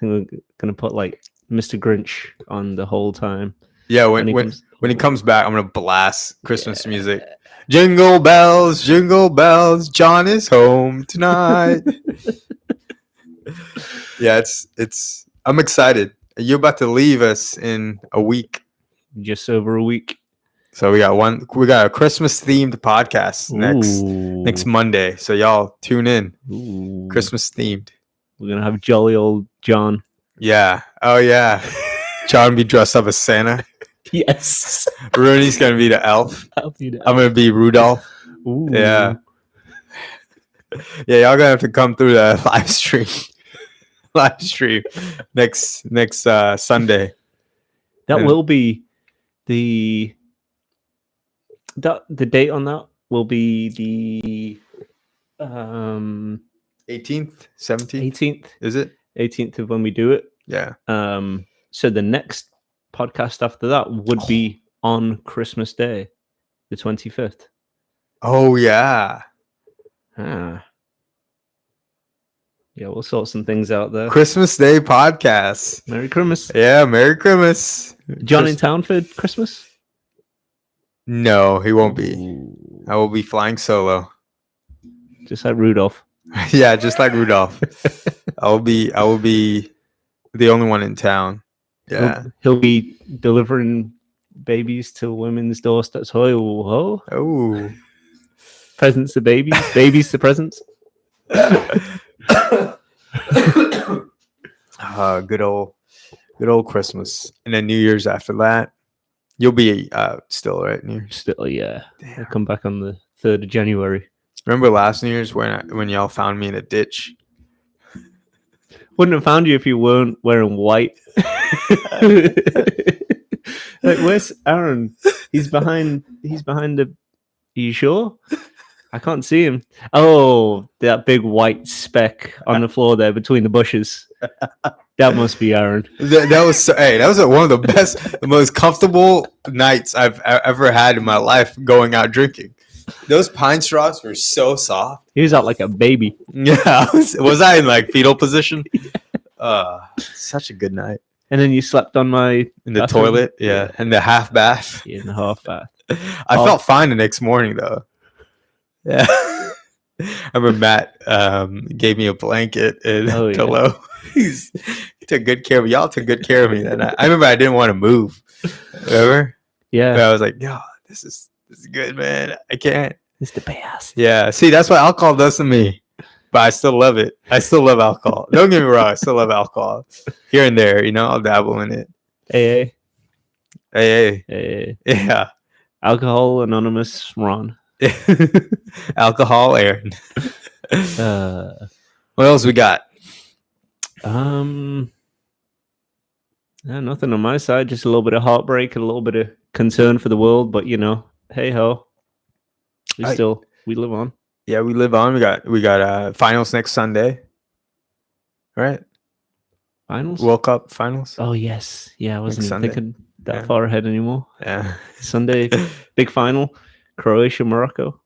B: think we're gonna put like Mr. Grinch on the whole time.
A: Yeah. When he comes back, I'm gonna blast Christmas music. Jingle bells, John is home tonight. Yeah, it's. I'm excited. You're about to leave us in a week.
B: Just over a week.
A: So we got a Christmas themed podcast next Monday. So y'all tune in. Ooh. Christmas themed.
B: We're gonna have jolly old John.
A: Yeah. Oh yeah. John be dressed up as Santa.
B: Yes.
A: Rooney's gonna be the elf. I'm gonna be Rudolph.
B: Ooh.
A: Yeah. Yeah, y'all gonna have to come through the live stream next Sunday.
B: That will be the date on that will be the
A: 18th, 17th.
B: 18th.
A: Is it
B: 18th of when we do it?
A: Yeah.
B: So the next podcast after that would be on Christmas Day, the 25th.
A: Oh yeah.
B: Yeah, we'll sort some things out there.
A: Christmas Day podcast.
B: Merry Christmas.
A: Yeah, Merry Christmas.
B: John in town for Christmas?
A: No, he won't be. Ooh. I will be flying solo.
B: Just like Rudolph.
A: Yeah, just like Rudolph. I will be the only one in town. Yeah.
B: He'll be delivering babies to women's doorsteps. Oh. Presents to babies. Babies to presents.
A: Good old Christmas. And then New Year's after that. You'll be still, right? New Year's?
B: Still, yeah. Damn. I'll come back on the 3rd of January.
A: Remember last New Year's when y'all found me in a ditch?
B: Wouldn't have found you if you weren't wearing white. Like, where's Aaron? He's behind the. Are you sure? I can't see him. Oh, that big white speck on the floor there between the bushes. That must be Aaron.
A: That was that was one of the best, the most comfortable nights I've ever had in my life going out drinking. Those pine straws were so soft.
B: He was out like a baby.
A: Yeah, was I in like fetal position? Such a good night.
B: And then you slept on my
A: in the toilet, yeah, and the half bath.
B: Yeah, in the half bath.
A: I felt fine the next morning though. Yeah, I remember Matt gave me a blanket and a pillow. He took good care of me. Y'all took good care of me that night. I remember I didn't want to move. Remember?
B: Yeah.
A: But I was like, yo, this is good, man. I can't.
B: It's the best.
A: Yeah. See, that's what alcohol does to me. But I still love it. I still love alcohol. Don't get me wrong. I still love alcohol. Here and there, I'll dabble in it. AA. Yeah.
B: Alcohol Anonymous Ron.
A: Alcohol Aaron. What else we got?
B: Nothing on my side. Just a little bit of heartbreak, a little bit of concern for the world. But hey ho, we live on.
A: Yeah, we live on. We got finals next Sunday, right?
B: Finals,
A: World Cup finals.
B: Oh yes, yeah. I wasn't even thinking that far ahead anymore.
A: Yeah,
B: Sunday, big final, Croatia, Morocco.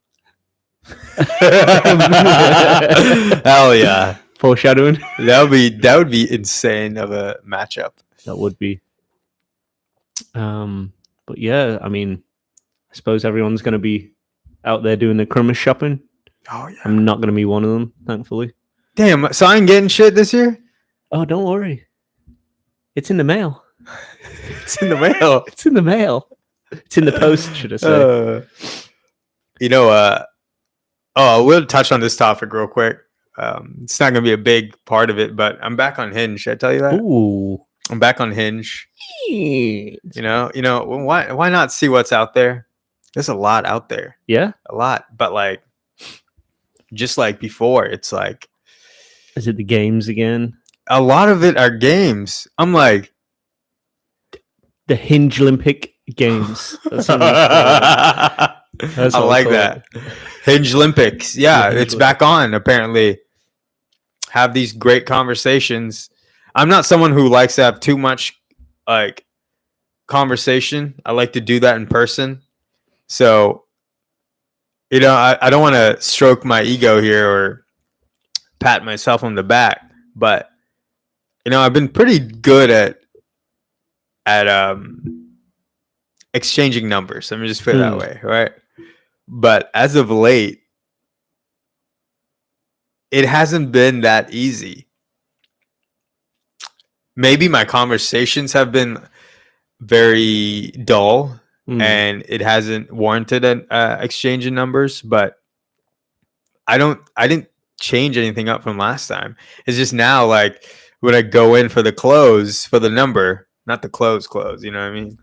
A: Hell yeah!
B: Foreshadowing.
A: That would be insane of a matchup.
B: That would be. But yeah, I mean, I suppose everyone's going to be out there doing the Christmas shopping.
A: Oh yeah.
B: I'm not going to be one of them, thankfully.
A: Damn, so I ain't getting shit this year?
B: Oh, don't worry. It's in the mail.
A: It's in the mail.
B: It's in the mail. It's in the post, should I say.
A: We'll touch on this topic real quick. It's not going to be a big part of it, but I'm back on Hinge. Should I tell you that?
B: Ooh.
A: I'm back on Hinge. Why not see what's out there? There's a lot out there.
B: Yeah?
A: A lot. But like, just like before, it's like,
B: is it the games again?
A: A lot of it are games. I'm like,
B: the Hinge Olympic Games. That's what
A: I like that. Hinge Olympics. Yeah, it's back on, apparently. Have these great conversations. I'm not someone who likes to have too much like conversation. I like to do that in person. So, I don't want to stroke my ego here or pat myself on the back, but I've been pretty good at exchanging numbers. Let me just put it that way, right? But as of late, it hasn't been that easy. Maybe my conversations have been very dull and it hasn't warranted an exchange in numbers, but I didn't change anything up from last time. It's just now, like, when I go in for the close, for the number, not the close, you know what I mean?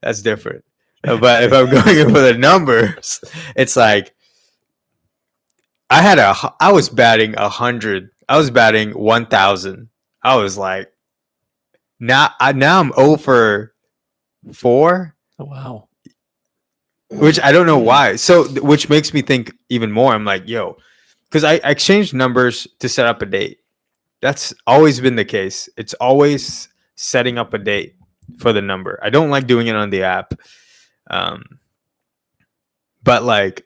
A: That's different. But if I'm going in for the numbers, it's like, I was batting 100. I was batting 1,000. I was like, now I'm 0 for 4.
B: Oh, wow.
A: Which I don't know why. So, which makes me think even more. I'm like, yo, because I exchanged numbers to set up a date. That's always been the case. It's always setting up a date for the number. I don't like doing it on the app. But like,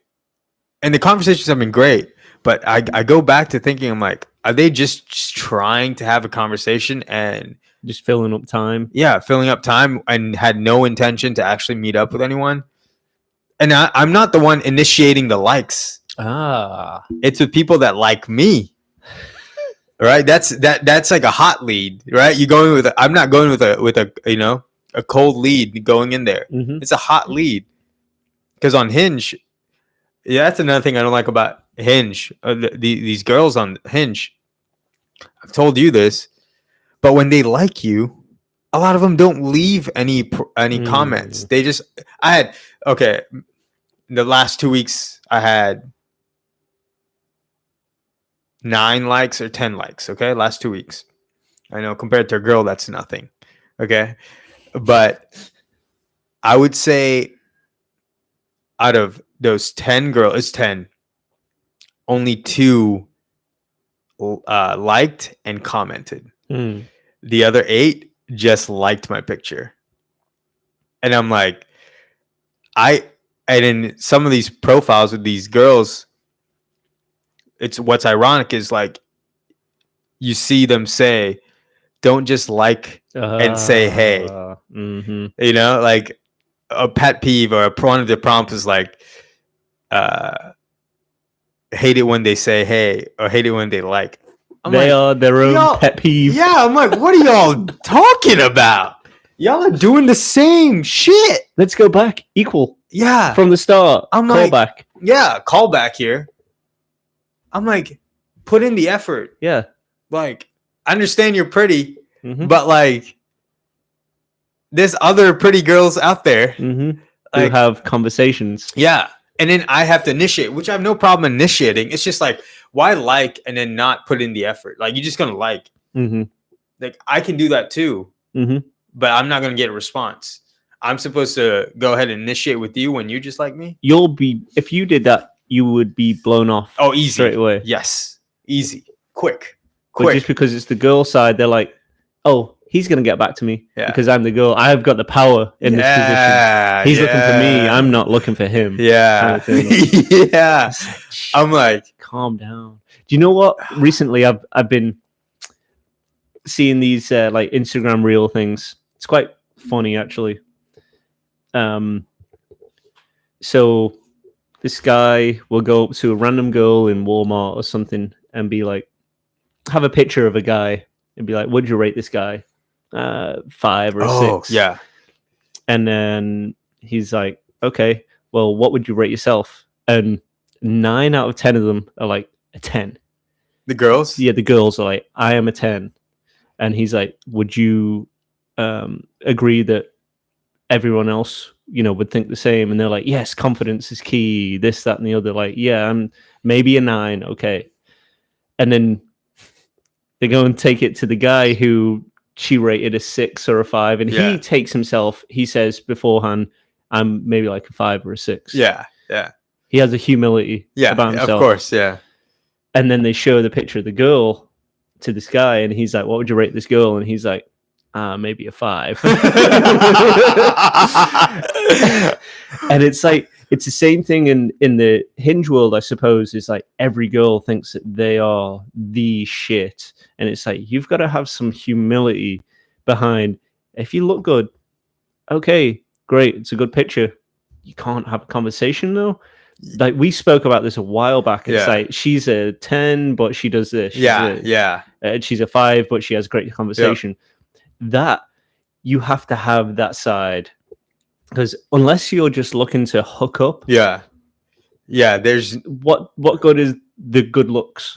A: and the conversations have been great. But I go back to thinking, I'm like, are they just trying to have a conversation and
B: just filling up time?
A: Yeah, filling up time and had no intention to actually meet up with anyone. And I'm not the one initiating the likes. It's with people that like me. Right? That's like a hot lead, right? You going with I'm not going with a a cold lead going in there. It's a hot lead. Because on Hinge, yeah, that's another thing I don't like about Hinge. These girls on Hinge, I've told you this, but when they like you, a lot of them don't leave any comments. They just, the last 2 weeks I had 9 likes or 10 likes. Okay, last 2 weeks. I know compared to a girl, that's nothing. Okay, but I would say out of those 10 girls, it's 10. Only 2 liked and commented. the other 8 just liked my picture. And I'm like, and in some of these profiles with these girls, it's what's ironic is like you see them say, don't just like and say hey.
B: Mm-hmm.
A: You know, like a pet peeve or one of the prompts is like, hate it when they say hey or hate it when they like.
B: They are their own pet peeve.
A: Yeah, I'm like, what are y'all talking about? Y'all are doing the same shit.
B: Let's go back. Equal.
A: Yeah.
B: From the start.
A: I'm
B: call back.
A: Yeah, call back here. I'm like, put in the effort.
B: Yeah.
A: Like, I understand you're pretty, but like, there's other pretty girls out there
B: who have conversations.
A: Yeah. And then I have to initiate, which I have no problem initiating. It's just like, why like and then not put in the effort? Like, you're just going to like. Like, I can do that too, but I'm not going to get a response. I'm supposed to go ahead and initiate with you when you just like me?
B: If you did that, you would be blown off.
A: Oh, easy.
B: Straight away.
A: Yes. Easy. Quick.
B: But just because it's the girl side, they're like, oh, he's going to get back to me because I'm the girl. I've got the power in this position. He's looking for me. I'm not looking for him.
A: Yeah.
B: Kind of
A: yeah. I'm like,
B: calm down. Do you know what? Recently, I've been seeing these like Instagram reel things. It's quite funny, actually. So this guy will go up to a random girl in Walmart or something and be like, have a picture of a guy and be like, would you rate this guy? 5 or 6.
A: Yeah.
B: And then he's like, okay, well, what would you rate yourself? And 9 out of 10 of them are like a 10.
A: The girls?
B: Yeah, the girls are like, I am a 10. And he's like, would you agree that everyone else, would think the same? And they're like, yes, confidence is key, this, that, and the other. Like, yeah, I'm maybe a 9. Okay. And then they go and take it to the guy who she rated a 6 or a 5. And he takes himself, he says beforehand, I'm maybe like a 5 or a 6.
A: Yeah. Yeah.
B: He has a humility about himself.
A: Of course. Yeah.
B: And then they show the picture of the girl to this guy, and he's like, what would you rate this girl? And he's like, maybe a 5. And it's like, it's the same thing in the Hinge world, I suppose. Is like every girl thinks that they are the shit. And it's like, you've got to have some humility behind. If you look good, okay, great, it's a good picture. You can't have a conversation though. Like, we spoke about this a while back. It's like, she's a 10, but she does this. She's a 5, but she has great conversation. That you have to have that side, because unless you're just looking to hook up,
A: there's
B: what good is the good looks?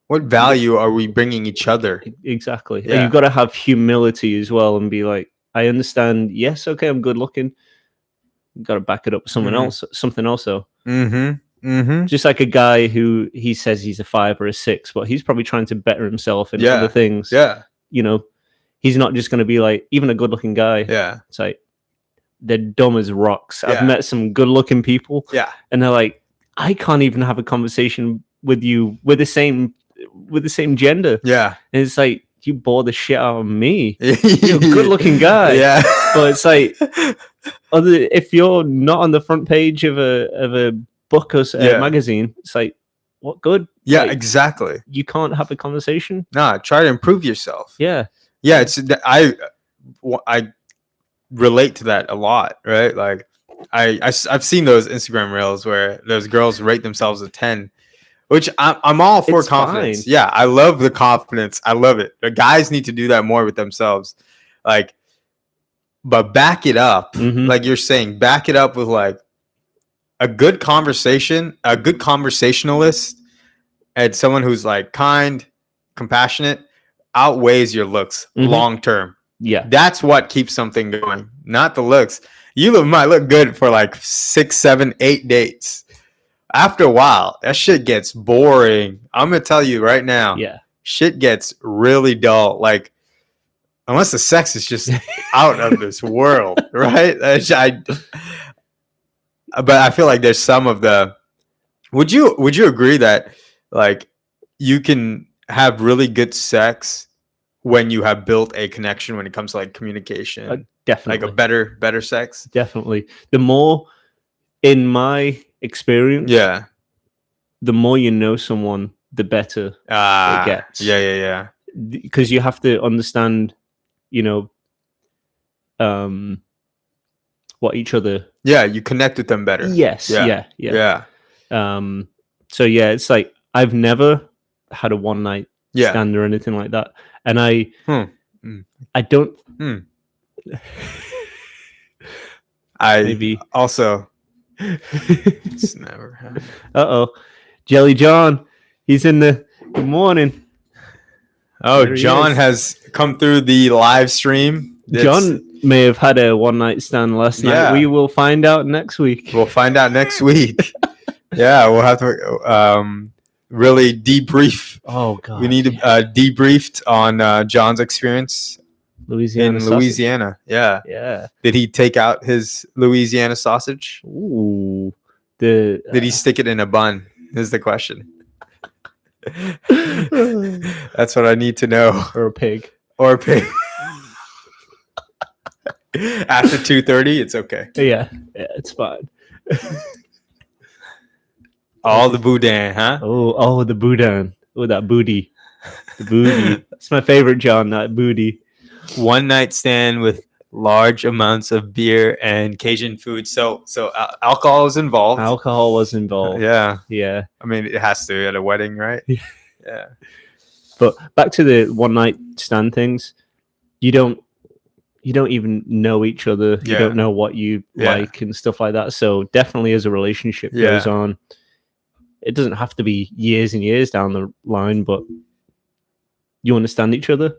A: What value are we bringing each other?
B: Exactly. And you've got to have humility as well and be like, I understand, yes, okay, I'm good looking. You've got to back it up with something else though. Just like a guy who he says he's a 5 or a 6, but he's probably trying to better himself in other things. He's not just going to be like, even a good looking guy. It's like, they're dumb as rocks. I've met some good looking people. And they're like, I can't even have a conversation with you with the same gender. And it's like, you bore the shit out of me. You're a good looking guy. But it's like, if you're not on the front page of a book or magazine, it's like, what good? Like,
A: exactly.
B: You can't have a conversation.
A: Nah, try to improve yourself. It's I relate to that a lot, right? Like, I've seen those Instagram reels where those girls rate themselves a 10, which I'm all for. It's confidence. Fine. I love the confidence. I love it. The guys need to do that more with themselves, like, but back it up, like you're saying, back it up with like a good conversation, a good conversationalist, and someone who's like kind, compassionate, outweighs your looks long term. That's what keeps something going, not the looks. You might look good for like 6, 7, 8 dates. After a while, that shit gets boring. I'm gonna tell you right now. Shit gets really dull. Like, unless the sex is just out of this world, right? But I feel like there's some of the. Would you agree that like you can have really good sex when you have built a connection when it comes to like communication.
B: Definitely.
A: Like a better sex.
B: Definitely. The more, in my experience, the more you know someone, the better it gets.
A: Yeah.
B: Because you have to understand, what each other.
A: Yeah, you connect with them better.
B: Yes. Yeah. So yeah, it's like I've never had a one night stand or anything like that, and I don't. Maybe
A: also. It's never happened.
B: Jelly John, he's in the good morning.
A: Oh, John has come through the live stream.
B: John may have had a one night stand last night. We will find out next week.
A: We'll find out next week. Yeah, we'll have to really debrief.
B: Oh God,
A: we need to debriefed on John's experience Louisiana. Yeah. Did he take out his Louisiana sausage?
B: Ooh,
A: did he stick it in a bun? Is the question. That's what I need to know.
B: Or a pig.
A: After 2:30, it's okay.
B: Yeah, it's fine.
A: All the boudin, huh?
B: Oh, the boudin. Oh, that booty. The booty. It's my favorite, John, that booty.
A: One night stand with large amounts of beer and Cajun food. So alcohol was involved. Yeah. I mean, it has to at a wedding, right? Yeah.
B: But back to the one night stand things. You don't even know each other. You don't know what you like and stuff like that. So definitely as a relationship goes on, it doesn't have to be years and years down the line, but you understand each other,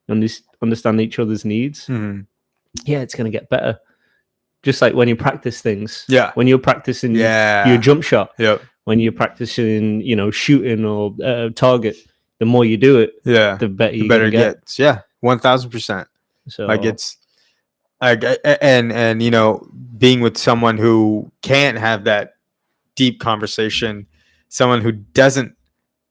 B: understand each other's needs.
A: Mm-hmm.
B: Yeah, it's going to get better. Just like when you practice things.
A: Yeah.
B: When you're practicing your jump shot.
A: Yep.
B: When you're practicing, shooting or target, the more you do it, the better you get.
A: Gets. Yeah, 1,000%. So like it's like and being with someone who can't have that deep conversation, someone who doesn't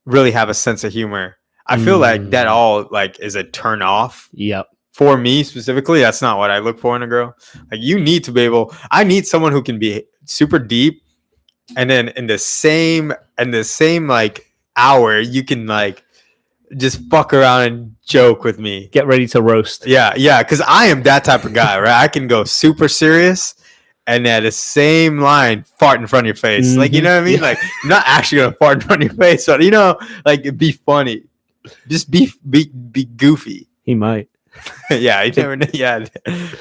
A: really have a sense of humor. I feel like that all like is a turn off.
B: Yep.
A: For me specifically, that's not what I look for in a girl. Like you need to be able. I need someone who can be super deep, and then in the same like hour, you can like just fuck around and joke with me.
B: Get ready to roast.
A: Yeah, because I am that type of guy, right? I can go super serious and at the same line fart in front of your face. Mm-hmm. Like, you know what I mean? Yeah. Like, I'm not actually gonna fart in front of your face, but like be funny. Just be goofy.
B: He might.
A: Yeah, you never know. Yeah,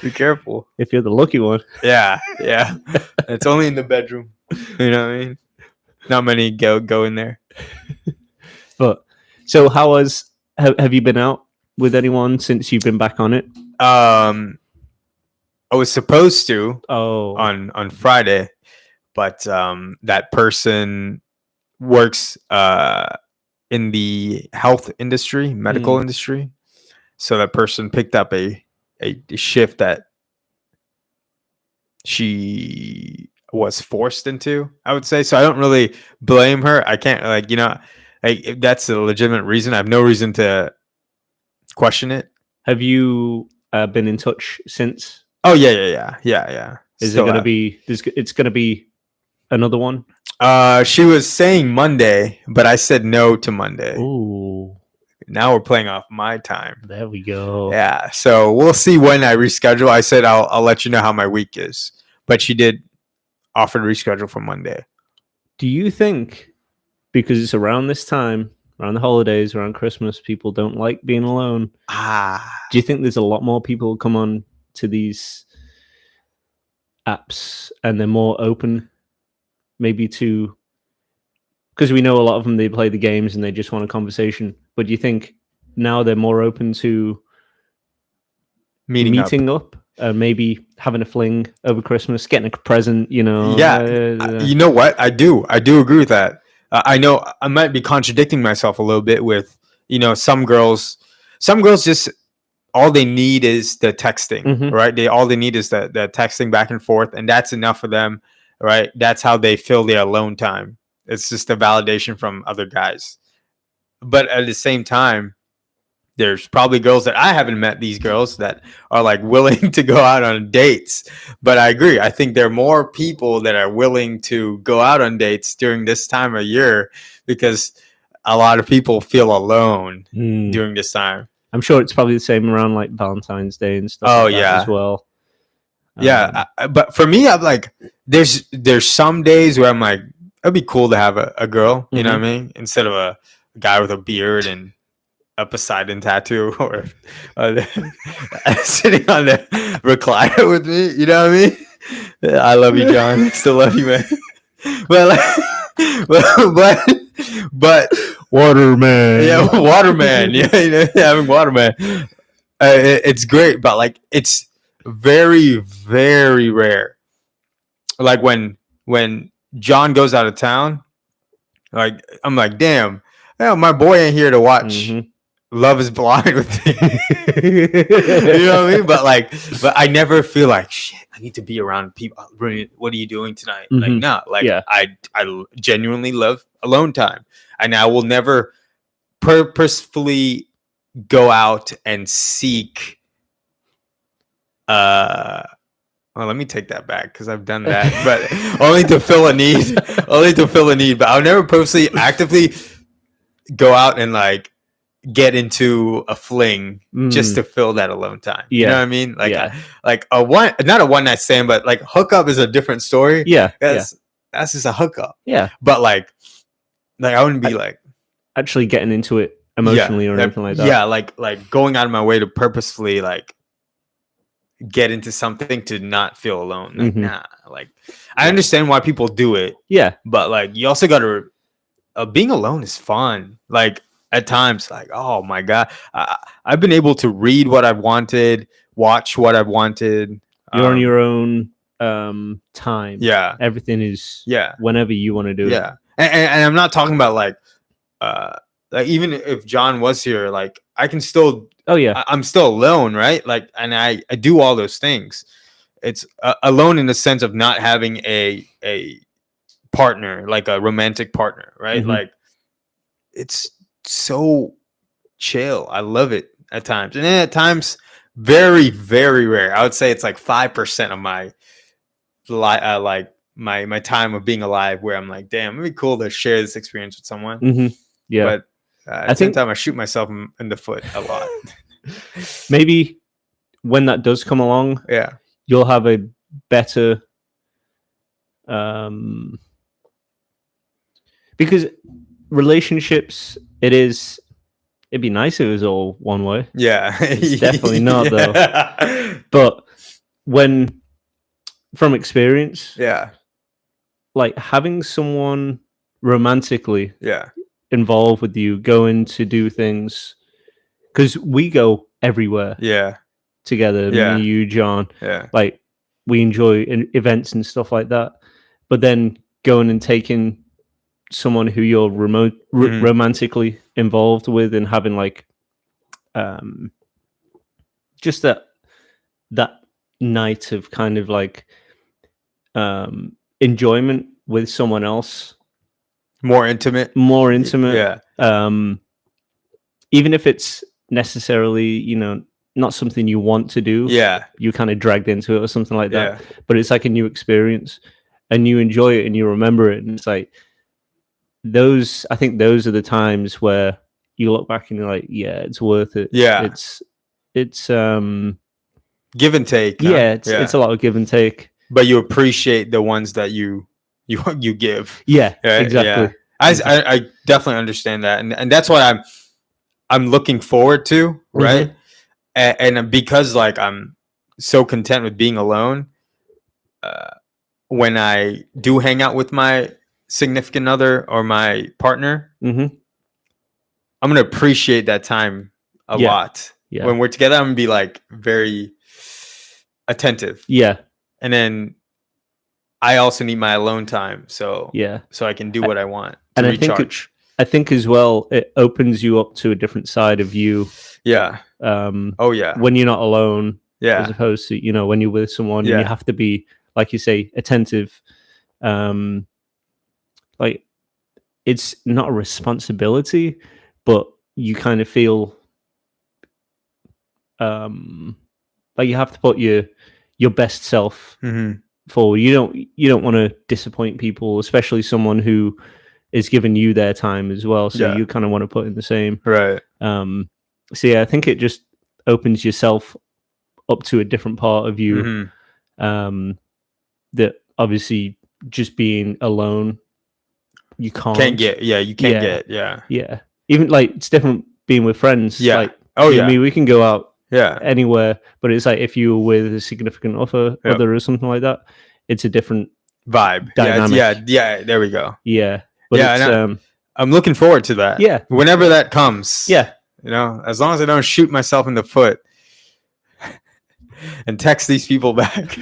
A: be careful.
B: If you're the lucky one.
A: Yeah. It's only in the bedroom. You know what I mean? Not many go in there.
B: But so have you been out with anyone since you've been back on it?
A: I was supposed to on Friday, but that person works in the health industry, medical industry. So that person picked up a shift that she was forced into, I would say. So I don't really blame her. I can't if that's a legitimate reason. I have no reason to question it.
B: Have you been in touch since?
A: Oh yeah.
B: Is it going to be? It's going to be another one.
A: She was saying Monday, but I said no to Monday.
B: Ooh.
A: Now we're playing off my time.
B: There we go.
A: Yeah, so we'll see when I reschedule. I said I'll let you know how my week is, but she did offer to reschedule for Monday.
B: Do you think, because it's around this time, around the holidays, around Christmas, people don't like being alone? Do you think there's a lot more people come on to these apps and they're more open, maybe to? Because we know a lot of them, they play the games and they just want a conversation. But do you think now they're more open to meeting up maybe having a fling over Christmas, getting a present,
A: Yeah. You know what? I do agree with that. I know I might be contradicting myself a little bit with, some girls just, all they need is the texting, right? All they need is the texting back and forth, and that's enough for them, right? That's how they fill their alone time. It's just a validation from other guys. But at the same time, there's probably girls that I haven't met, these girls that are like willing to go out on dates. But I agree. I think there are more people that are willing to go out on dates during this time of year because a lot of people feel alone during this time.
B: I'm sure it's probably the same around like Valentine's Day and stuff like that as well.
A: Yeah. But for me, I'm like, there's some days where I'm like, it'd be cool to have a girl, you know what I mean? Instead of a guy with a beard and a Poseidon tattoo or sitting on the recliner with me, you know what I mean? I love you, John. Still love you, man. But
B: Waterman.
A: Yeah, Waterman. Yeah, you know, having Waterman. It's great, but like it's very, very rare. Like when John goes out of town, like I'm like, damn, my boy ain't here to watch Love Is Blind with me. You know what I mean? But I never feel like shit. I need to be around people. What are you doing tonight? Like no, like I genuinely love alone time, and I will never purposefully go out and seek. Well, let me take that back because I've done that, but only to fill a need. Only to fill a need. But I'll never purposely actively go out and like get into a fling just to fill that alone time. You know what I mean? Like, like not a one night stand, but like hookup is a different story.
B: Yeah,
A: that's just a hookup.
B: Yeah,
A: but like I wouldn't be like
B: actually getting into it emotionally or anything like that.
A: Yeah, like going out of my way to purposefully like get into something to not feel alone. Like, nah, like I understand why people do it.
B: Yeah,
A: but like you also got to being alone is fun. Like at times, like, oh my God, I've been able to read what I've wanted, watch what I've wanted.
B: You're on your own time.
A: Yeah.
B: Everything is whenever you want to do it.
A: Yeah. And I'm not talking about like even if John was here, like I can still, I'm still alone, right? Like, and I do all those things. It's alone in the sense of not having a partner, like a romantic partner, right? Like it's so chill. I love it at times, and then at times very, very rare. I would say it's like 5% of my like my time of being alive where I'm like, damn, it'd be cool to share this experience with someone.
B: Yeah,
A: but at the same time I shoot myself in the foot a lot.
B: Maybe when that does come along, you'll have a better because relationships, it'd be nice if it was all one way.
A: Yeah.
B: It's definitely not though. But from experience, like having someone romantically involved with you, going to do things, because we go everywhere together, me, you, John, like we enjoy events and stuff like that, but then going and taking someone who you're romantically involved with and having like just that night of kind of like enjoyment with someone else, more intimate, even if it's necessarily not something you want to do, you kind of dragged into it or something like that, but it's like a new experience and you enjoy it and you remember it, and it's like I think those are the times where you look back and you're like, yeah, it's worth it. Yeah, it's give and take. Yeah, it's a lot of give and take. But you appreciate the ones that you give. Yeah, right? Exactly. Yeah. I definitely understand that, and that's what I'm looking forward to, right? And because like I'm so content with being alone, when I do hang out with my significant other or my partner, I'm gonna appreciate that time a lot. Yeah. When we're together, I'm gonna be like very attentive. Yeah. And then I also need my alone time. So I can do what I want to recharge. I think as well, it opens you up to a different side of you. Yeah. When you're not alone. Yeah. As opposed to, when you're with someone and you have to be, like you say, attentive. Like it's not a responsibility, but you kind of feel like you have to put your best self forward. You don't want to disappoint people, especially someone who is giving you their time as well. So you kind of want to put in the same.
A: Right.
B: So yeah, I think it just opens yourself up to a different part of you. That obviously just being alone, you can't get.
A: Yeah.
B: Even like it's different being with friends.
A: Yeah.
B: Like, I mean, we can go out anywhere, but it's like if you were with a significant other or something like that, it's a different
A: vibe.
B: Dynamic.
A: Yeah. There we go.
B: Yeah. But
A: I'm looking forward to that.
B: Yeah.
A: Whenever that comes.
B: Yeah.
A: As long as I don't shoot myself in the foot and text these people back.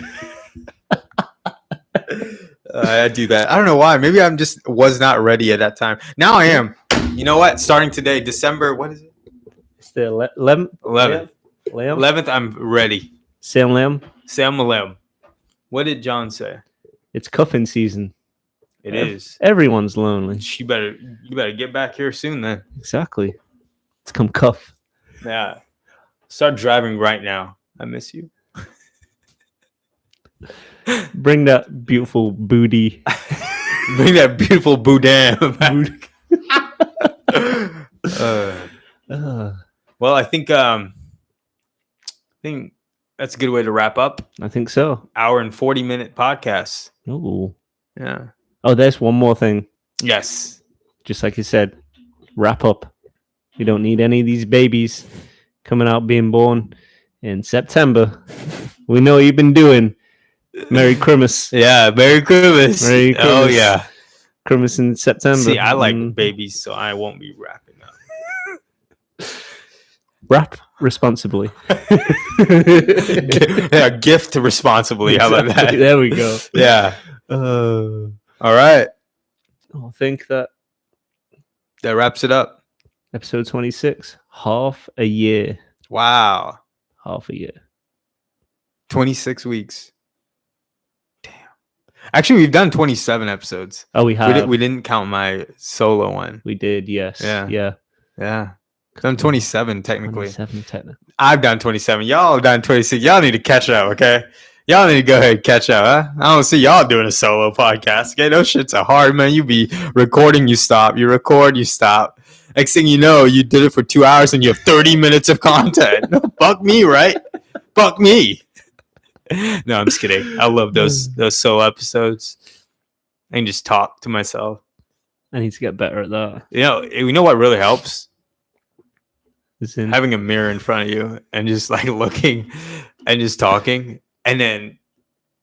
A: I do that. I don't know why. Maybe I'm just was not ready at that time. Now I am. You know what? Starting today, December, what is it?
B: It's the 11th.
A: 11th, I'm ready.
B: Sam Lam.
A: What did John say?
B: It's cuffing season.
A: It is.
B: Everyone's lonely.
A: You better get back here soon then.
B: Exactly. Let's come cuff.
A: Yeah. Start driving right now. I miss you.
B: Bring that beautiful booty.
A: Bring that beautiful boudin. Well, I think that's a good way to wrap up.
B: I think so.
A: Hour and 40-minute podcast.
B: Oh.
A: Yeah.
B: Oh, there's one more thing.
A: Yes.
B: Just like you said, wrap up. You don't need any of these babies coming out being born in September. We know what you've been doing. Merry Christmas.
A: Yeah, Merry Christmas.
B: Merry Christmas.
A: Oh, yeah.
B: Christmas in September.
A: See, I like babies, so I won't be wrapping up.
B: Wrap responsibly.
A: Yeah, gift responsibly. How about that?
B: There we go.
A: Yeah. All right.
B: I think that
A: wraps it up.
B: Episode 26. Half a year.
A: Wow.
B: Half a year.
A: 26 weeks. Damn. Actually, we've done 27 episodes.
B: Oh, we have.
A: We didn't count my solo one.
B: We did, yes. Yeah.
A: I'm 27 technically.
B: 27 technically.
A: I've done 27. Y'all have done 26. Y'all need to catch up, okay? Y'all need to go ahead and catch up, huh? I don't see y'all doing a solo podcast. Okay, those shits are hard, man. You be recording, you stop. You record, you stop. Next thing you know, you did it for 2 hours and you have 30 minutes of content. Fuck me, right? Fuck me. No, I'm just kidding. I love those solo episodes. I can just talk to myself.
B: I need to get better at that.
A: You know what really helps?
B: In
A: having a mirror in front of you and just like looking and just talking, and then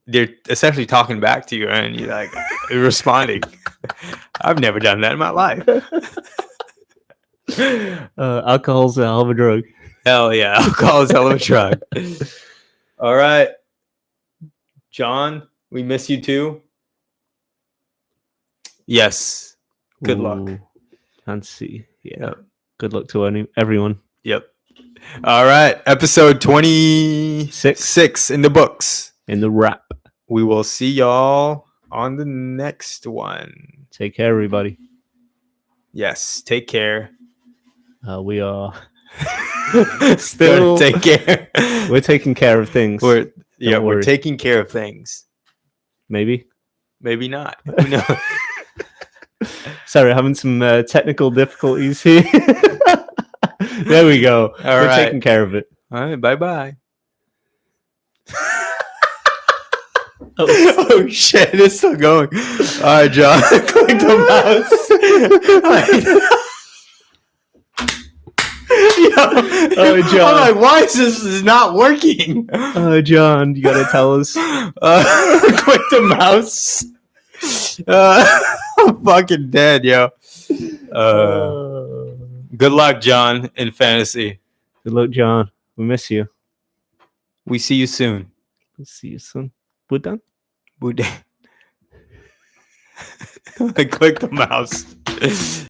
A: they're essentially talking back to you and you're like responding. I've never done that in my life.
B: Alcohol's a hell of a drug.
A: Hell yeah, alcohol is a hell of a drug. All right, John, we miss you too. Yes. Good luck.
B: And see. Yeah. Yep. Good luck to everyone.
A: Yep. All right. Episode 26 in the books.
B: In the wrap.
A: We will see y'all on the next one.
B: Take care, everybody.
A: Yes. Take care.
B: We are still
A: take care.
B: We're taking care of things.
A: We're taking care of things.
B: Maybe
A: not. Who knows?
B: Sorry, having some technical difficulties here. There we go. We're taking care of it.
A: All right, bye-bye.
B: Oh
A: shit, it's still going. All right, John. Click the mouse. John. I'm like, why is this not working?
B: John, you gotta tell us.
A: Click the mouse. I'm fucking dead, yo. Good luck, John, in fantasy.
B: Good luck, John. We miss you.
A: We see you soon.
B: We'll see you soon. Budan?
A: I click the mouse.